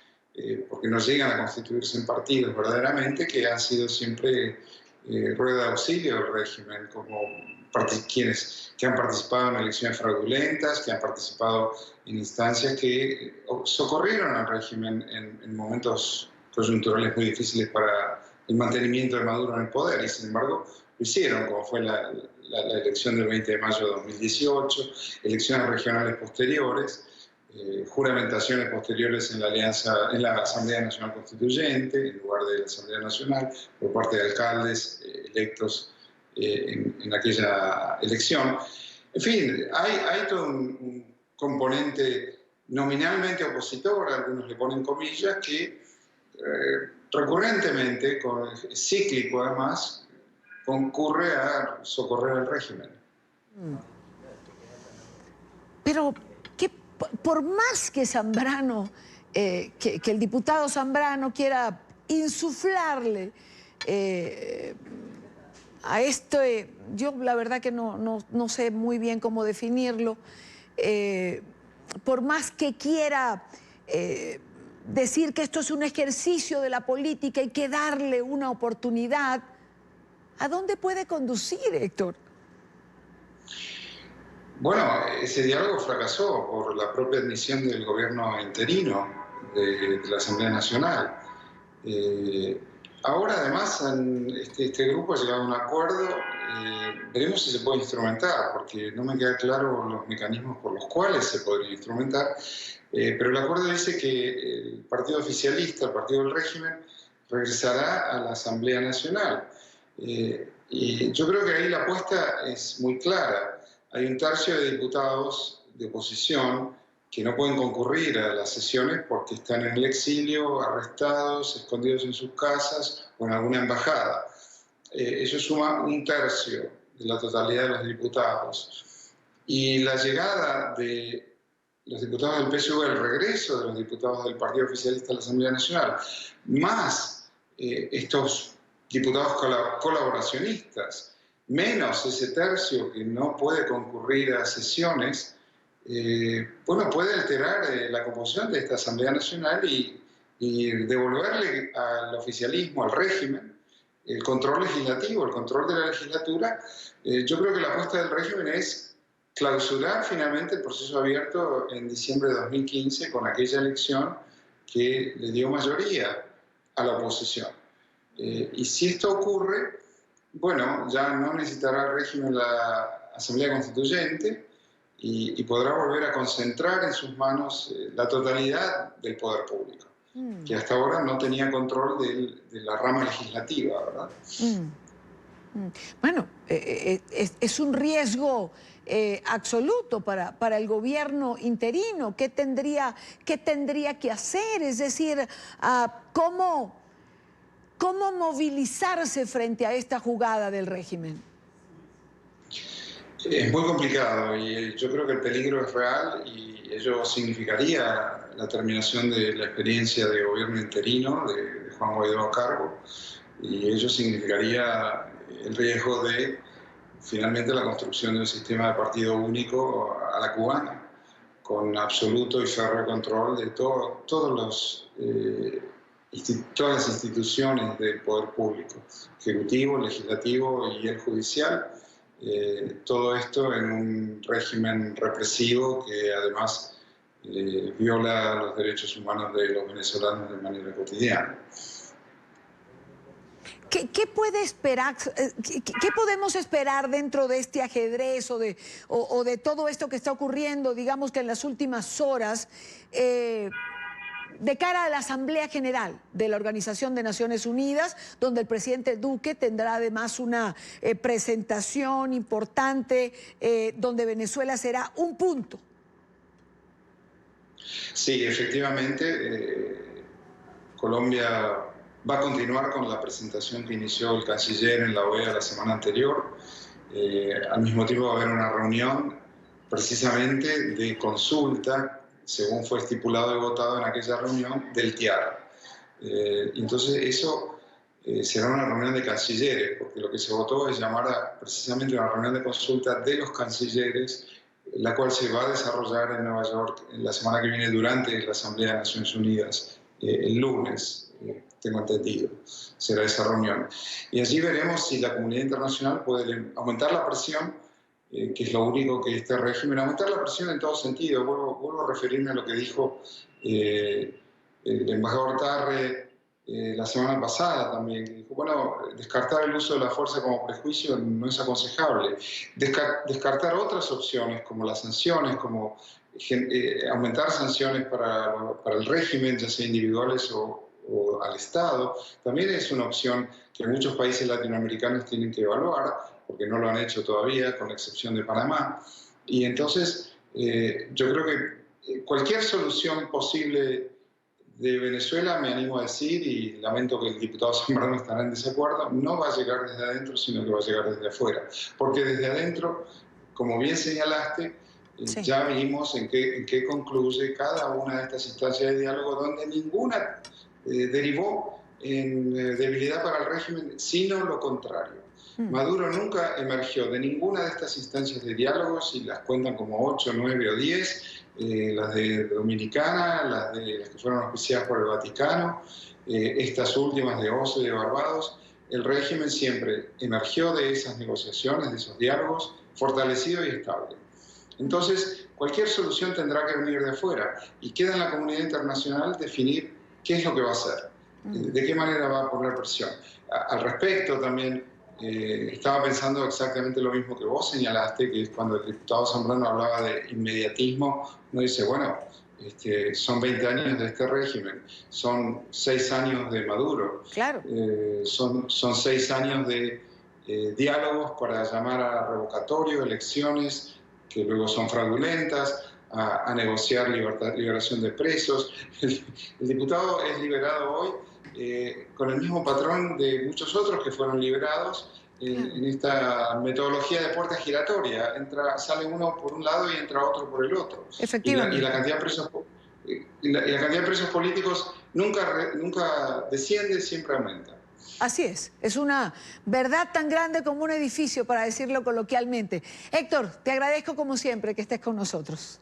porque no llegan a constituirse en partidos verdaderamente, que han sido siempre rueda de auxilio del régimen, como quienes que han participado en elecciones fraudulentas, que han participado en instancias que socorrieron al régimen en momentos coyunturales muy difíciles para el mantenimiento de Maduro en el poder, y sin embargo lo hicieron, como fue la elección del 20 de mayo de 2018, elecciones regionales posteriores, juramentaciones posteriores en la Asamblea Nacional Constituyente, en lugar de la Asamblea Nacional, por parte de alcaldes electos en aquella elección. En fin, hay todo un componente nominalmente opositor, algunos le ponen comillas, que recurrentemente, cíclico además, concurre a socorrer al régimen. Pero por más que Zambrano, que el diputado Zambrano quiera insuflarle a esto, yo la verdad que no sé muy bien cómo definirlo, por más que quiera decir que esto es un ejercicio de la política y que darle una oportunidad, ¿a dónde puede conducir, Héctor? Bueno, ese diálogo fracasó por la propia admisión del gobierno interino de la Asamblea Nacional. Ahora, además, este grupo ha llegado a un acuerdo. Veremos si se puede instrumentar, porque no me queda claro los mecanismos por los cuales se podría instrumentar. Pero el acuerdo dice que el partido oficialista, el partido del régimen, regresará a la Asamblea Nacional. Y yo creo que ahí la apuesta es muy clara. Hay un tercio de diputados de oposición que no pueden concurrir a las sesiones porque están en el exilio, arrestados, escondidos en sus casas o en alguna embajada. Eso suma un tercio de la totalidad de los diputados. Y la llegada de los diputados del PSUV, el regreso de los diputados del Partido Oficialista a la Asamblea Nacional, más estos diputados colaboracionistas, menos ese tercio que no puede concurrir a sesiones, bueno, puede alterar la composición de esta Asamblea Nacional y devolverle al oficialismo, al régimen, el control legislativo, el control de la legislatura. Yo creo que la apuesta del régimen es clausurar finalmente el proceso abierto en diciembre de 2015 con aquella elección que le dio mayoría a la oposición. Y si esto ocurre, bueno, ya no necesitará el régimen la Asamblea Constituyente y podrá volver a concentrar en sus manos la totalidad del poder público, que hasta ahora no tenía control de la rama legislativa, ¿verdad? Bueno, es un riesgo absoluto para el gobierno interino. ¿Qué tendría que hacer? Es decir, ¿cómo movilizarse frente a esta jugada del régimen? Es muy complicado y yo creo que el peligro es real y ello significaría la terminación de la experiencia de gobierno interino de Juan Guaidó a cargo, y ello significaría el riesgo de finalmente la construcción de un sistema de partido único a la cubana, con absoluto y férreo control de todas las instituciones del poder público, ejecutivo, legislativo y el judicial, todo esto en un régimen represivo que además viola los derechos humanos de los venezolanos de manera cotidiana. ¿Qué puede esperar? ¿Qué podemos esperar dentro de este ajedrez o de todo esto que está ocurriendo, digamos que en las últimas horas, de cara a la Asamblea General de la Organización de Naciones Unidas, donde el presidente Duque tendrá además una presentación importante, donde Venezuela será un punto? Sí, efectivamente, Colombia va a continuar con la presentación que inició el canciller en la OEA la semana anterior. Al mismo tiempo va a haber una reunión precisamente de consulta, según fue estipulado y votado en aquella reunión, del TIAR. Entonces eso será una reunión de cancilleres, porque lo que se votó es llamar precisamente una reunión de consulta de los cancilleres, la cual se va a desarrollar en Nueva York la semana que viene durante la Asamblea de Naciones Unidas, el lunes. Tengo entendido, será esa reunión. Y allí veremos si la comunidad internacional puede aumentar la presión, que es lo único que este régimen, aumentar la presión en todo sentido. Vuelvo a referirme a lo que dijo el embajador Tarre la semana pasada también, que dijo, bueno, descartar el uso de la fuerza como prejuicio no es aconsejable. Descartar otras opciones, como las sanciones, como aumentar sanciones para el régimen, ya sea individuales o al Estado, también es una opción que muchos países latinoamericanos tienen que evaluar, porque no lo han hecho todavía, con la excepción de Panamá. Y entonces, yo creo que cualquier solución posible de Venezuela, me animo a decir, y lamento que el diputado Zambrano estará en desacuerdo, no va a llegar desde adentro, sino que va a llegar desde afuera. Porque desde adentro, como bien señalaste, sí, ya vimos en qué concluye cada una de estas instancias de diálogo, donde ninguna derivó en debilidad para el régimen, sino lo contrario. Maduro nunca emergió de ninguna de estas instancias de diálogo, si las cuentan como 8, 9 o 10, las de Dominicana, las que fueron auspiciadas por el Vaticano, estas últimas de Oso y de Barbados. El régimen siempre emergió de esas negociaciones, de esos diálogos, fortalecido y estable. Entonces, cualquier solución tendrá que venir de afuera y queda en la comunidad internacional definir qué es lo que va a hacer, de qué manera va a poner presión. Al respecto también estaba pensando exactamente lo mismo que vos señalaste, que es cuando el diputado Zambrano hablaba de inmediatismo, uno dice, bueno, son 20 años de este régimen, son 6 años de Maduro, claro. Son 6 años de diálogos para llamar a revocatorio, elecciones que luego son fraudulentas, a negociar liberación de presos. El diputado es liberado hoy con el mismo patrón de muchos otros que fueron liberados en esta metodología de puerta giratoria. Sale uno por un lado y entra otro por el otro. Efectivamente. Y la cantidad de presos políticos nunca desciende, siempre aumenta. Así es una verdad tan grande como un edificio, para decirlo coloquialmente. Héctor, te agradezco como siempre que estés con nosotros.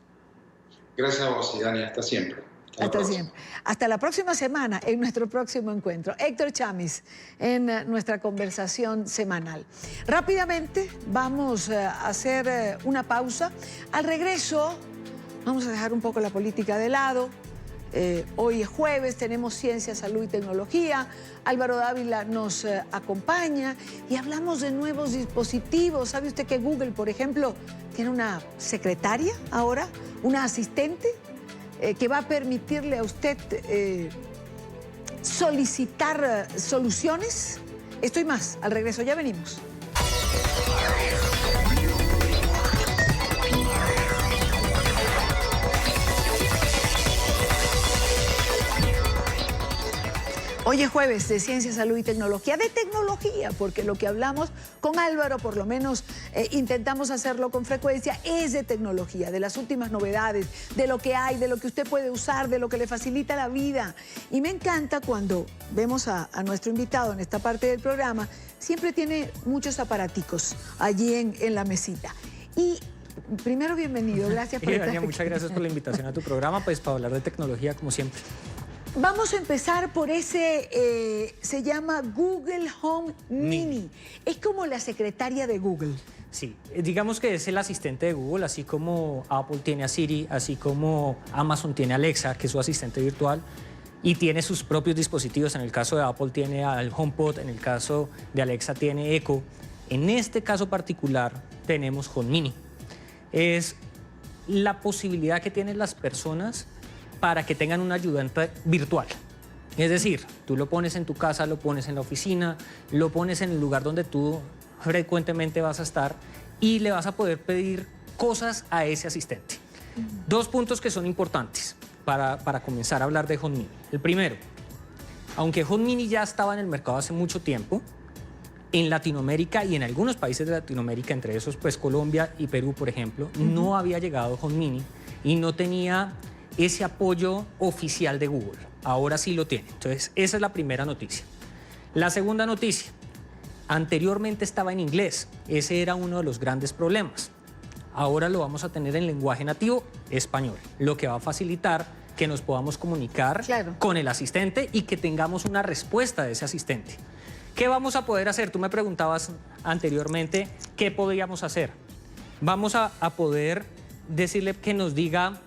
Gracias a vos, y Dani, hasta siempre. Hasta siempre. Hasta la próxima semana, en nuestro próximo encuentro. Héctor Chamis, en nuestra conversación semanal. Rápidamente vamos a hacer una pausa. Al regreso vamos a dejar un poco la política de lado. Hoy es jueves, tenemos ciencia, salud y tecnología. Álvaro Dávila nos acompaña y hablamos de nuevos dispositivos. ¿Sabe usted que Google, por ejemplo, tiene una secretaria ahora, una asistente que va a permitirle a usted solicitar soluciones? Esto y más, al regreso, ya venimos. Hoy es jueves de Ciencia, Salud y Tecnología, de tecnología, porque lo que hablamos con Álvaro, por lo menos intentamos hacerlo con frecuencia, es de tecnología, de las últimas novedades, de lo que hay, de lo que usted puede usar, de lo que le facilita la vida. Y me encanta cuando vemos a nuestro invitado en esta parte del programa, siempre tiene muchos aparaticos allí en la mesita. Y primero, bienvenido, gracias por estar aquí. Muchas gracias por la invitación a tu programa, pues para hablar de tecnología como siempre. Vamos a empezar por ese, se llama Google Home Mini. Es como la secretaria de Google. Sí, digamos que es el asistente de Google, así como Apple tiene a Siri, así como Amazon tiene a Alexa, que es su asistente virtual, y tiene sus propios dispositivos. En el caso de Apple tiene al HomePod, en el caso de Alexa tiene Echo. En este caso particular tenemos Home Mini. Es la posibilidad que tienen las personas para que tengan un ayudante virtual. Es decir, tú lo pones en tu casa, lo pones en la oficina, lo pones en el lugar donde tú frecuentemente vas a estar y le vas a poder pedir cosas a ese asistente. Dos puntos que son importantes para comenzar a hablar de Home Mini. El primero, aunque Home Mini ya estaba en el mercado hace mucho tiempo, en Latinoamérica y en algunos países de Latinoamérica, entre esos pues Colombia y Perú, por ejemplo, no había llegado Home Mini y no tenía ese apoyo oficial de Google. Ahora sí lo tiene. Entonces, esa es la primera noticia. La segunda noticia, anteriormente estaba en inglés. Ese era uno de los grandes problemas. Ahora lo vamos a tener en lenguaje nativo español, lo que va a facilitar que nos podamos comunicar con el asistente y que tengamos una respuesta de ese asistente. ¿Qué vamos a poder hacer? Tú me preguntabas anteriormente qué podríamos hacer. Vamos a poder decirle que nos diga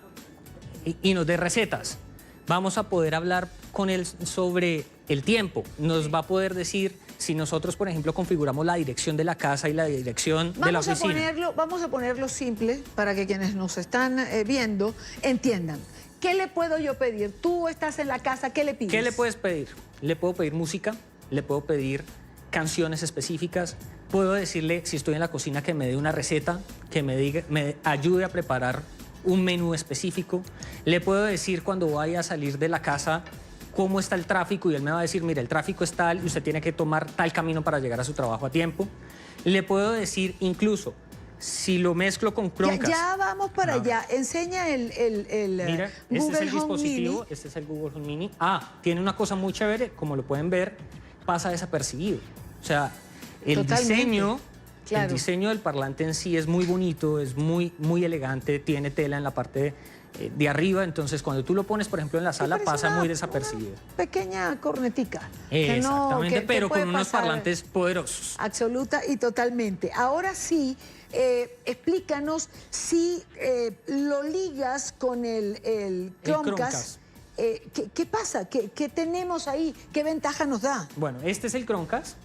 y nos dé recetas. Vamos a poder hablar con él sobre el tiempo. Nos va a poder decir si nosotros, por ejemplo, configuramos la dirección de la casa y la dirección de la oficina. Vamos a ponerlo simple para que quienes nos están viendo entiendan. ¿Qué le puedo yo pedir? Tú estás en la casa, ¿qué le pides? ¿Qué le puedes pedir? Le puedo pedir música, le puedo pedir canciones específicas, puedo decirle, si estoy en la cocina, que me dé una receta, que me ayude a preparar un menú específico. Le puedo decir cuando vaya a salir de la casa cómo está el tráfico y él me va a decir, mire, el tráfico es tal y usted tiene que tomar tal camino para llegar a su trabajo a tiempo. Le puedo decir incluso, si lo mezclo con Chromecast. Ya vamos para allá. Enseña el mira, Google este es el Home dispositivo, Mini. este es el Google Home Mini. Tiene una cosa muy chévere, como lo pueden ver, pasa desapercibido. O sea, el diseño... Claro. El diseño del parlante en sí es muy bonito, es muy elegante, tiene tela en la parte de arriba, entonces cuando tú lo pones, por ejemplo, en la sala pasa muy desapercibido. Pequeña cornetica. Exactamente, pero con unos parlantes poderosos. Absoluta y totalmente. Ahora sí, explícanos si lo ligas con el Chromecast. ¿Qué pasa? ¿Qué tenemos ahí? ¿Qué ventaja nos da? Bueno, este es el Chromecast.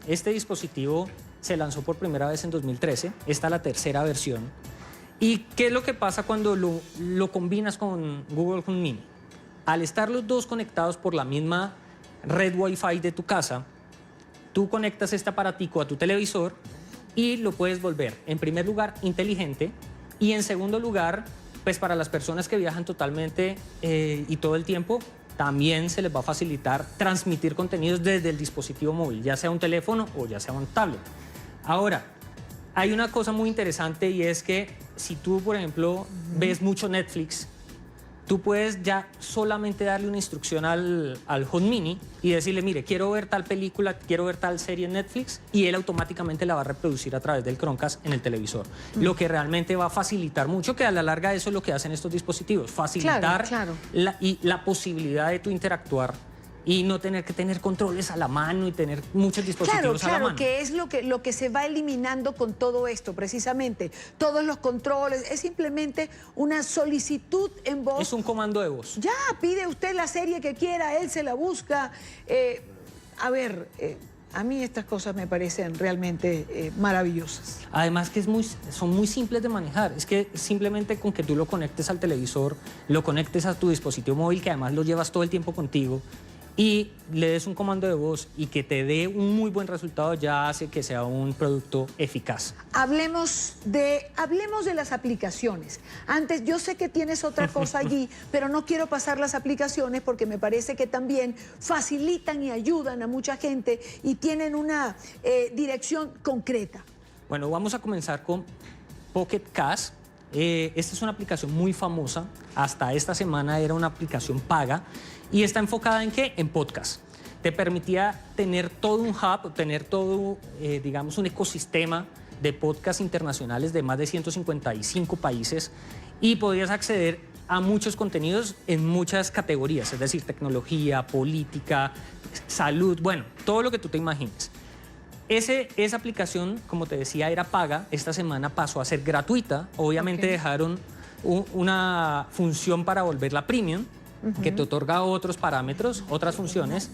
Este dispositivo se lanzó por primera vez en 2013, esta es la tercera versión. ¿Y qué es lo que pasa cuando lo combinas con Google Home Mini? Al estar los dos conectados por la misma red Wi-Fi de tu casa, tú conectas este aparatico a tu televisor y lo puedes volver, en primer lugar, inteligente, y en segundo lugar, pues para las personas que viajan totalmente y todo el tiempo, también se les va a facilitar transmitir contenidos desde el dispositivo móvil, ya sea un teléfono o ya sea un tablet. Ahora, hay una cosa muy interesante y es que si tú, por ejemplo, ves mucho Netflix, tú puedes ya solamente darle una instrucción al Home Mini y decirle, mire, quiero ver tal película, quiero ver tal serie en Netflix, y él automáticamente la va a reproducir a través del Chromecast en el televisor. Lo que realmente va a facilitar mucho, que a la larga eso es lo que hacen estos dispositivos, facilitar la posibilidad de tú interactuar y no tener que tener controles a la mano y tener muchos dispositivos a la mano. Que es lo que se va eliminando con todo esto, precisamente. Todos los controles, es simplemente una solicitud en voz. Es un comando de voz. Ya, pide usted la serie que quiera, él se la busca. A mí estas cosas me parecen realmente maravillosas. Además que son muy simples de manejar. Es que simplemente con que tú lo conectes al televisor, lo conectes a tu dispositivo móvil, que además lo llevas todo el tiempo contigo, y le des un comando de voz y que te dé un muy buen resultado, ya hace que sea un producto eficaz. Hablemos de las aplicaciones. Antes, yo sé que tienes otra cosa allí, pero no quiero pasar las aplicaciones porque me parece que también facilitan y ayudan a mucha gente y tienen una dirección concreta. Bueno, vamos a comenzar con Pocket Cast. Esta es una aplicación muy famosa. Hasta esta semana era una aplicación paga. ¿Y está enfocada en qué? En podcast. Te permitía tener todo un hub, tener todo, digamos, un ecosistema de podcasts internacionales de más de 155 países y podías acceder a muchos contenidos en muchas categorías, es decir, tecnología, política, salud, bueno, todo lo que tú te imagines. Esa aplicación, como te decía, era paga. Esta semana pasó a ser gratuita. Obviamente dejaron una función para volverla premium, que te otorga otros parámetros, otras funciones,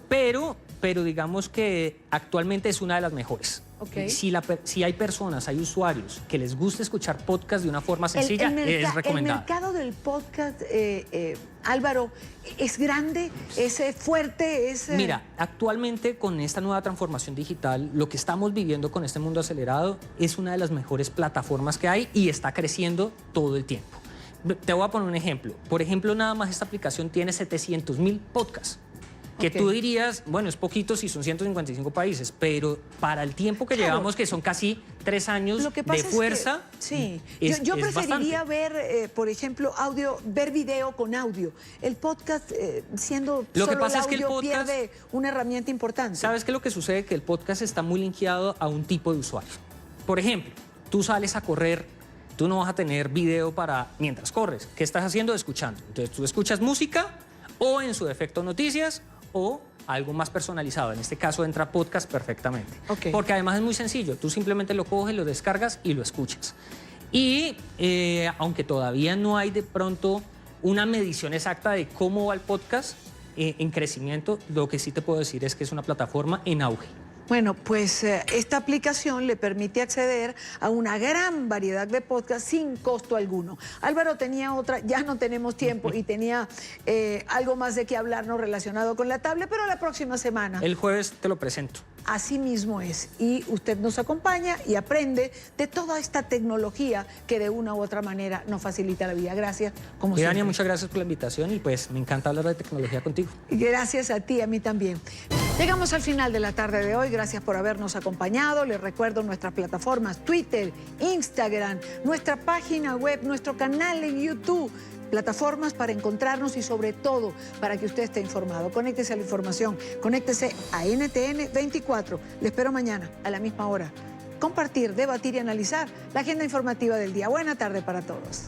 pero digamos que actualmente es una de las mejores. Si hay personas, hay usuarios que les gusta escuchar podcast de una forma sencilla, es recomendable. El mercado del podcast, Álvaro, ¿es grande? ¿Es fuerte? Mira, actualmente con esta nueva transformación digital, lo que estamos viviendo con este mundo acelerado es una de las mejores plataformas que hay y está creciendo todo el tiempo. Te voy a poner un ejemplo. Por ejemplo, nada más esta aplicación tiene 700.000 podcasts. Que tú dirías, bueno, es poquito si son 155 países, pero para el tiempo que llevamos, que son casi 3 años de fuerza, yo preferiría ver, por ejemplo, ver video con audio. El podcast, siendo lo que solo pasa el es que el audio, podcast pierde una herramienta importante. ¿Sabes qué es lo que sucede? Que el podcast está muy linkeado a un tipo de usuario. Por ejemplo, tú sales a correr, tú no vas a tener video mientras corres. ¿Qué estás haciendo? Escuchando. Entonces, tú escuchas música o, en su defecto, noticias, o algo más personalizado. En este caso entra podcast perfectamente. Porque además es muy sencillo. Tú simplemente lo coges, lo descargas y lo escuchas. Y aunque todavía no hay de pronto una medición exacta de cómo va el podcast en crecimiento, lo que sí te puedo decir es que es una plataforma en auge. Bueno, pues esta aplicación le permite acceder a una gran variedad de podcasts sin costo alguno. Álvaro tenía otra, ya no tenemos tiempo, y tenía algo más de qué hablarnos relacionado con la tablet, pero la próxima semana. El jueves te lo presento. Así mismo es. Y usted nos acompaña y aprende de toda esta tecnología que de una u otra manera nos facilita la vida. Gracias, como siempre. Dania, muchas gracias por la invitación y pues me encanta hablar de tecnología contigo. Gracias a ti, a mí también. Llegamos al final de la tarde de hoy. Gracias por habernos acompañado. Les recuerdo nuestras plataformas Twitter, Instagram, nuestra página web, nuestro canal en YouTube. Plataformas para encontrarnos y sobre todo para que usted esté informado. Conéctese a la información, conéctese a NTN 24. Le espero mañana a la misma hora. Compartir, debatir y analizar la agenda informativa del día. Buena tarde para todos.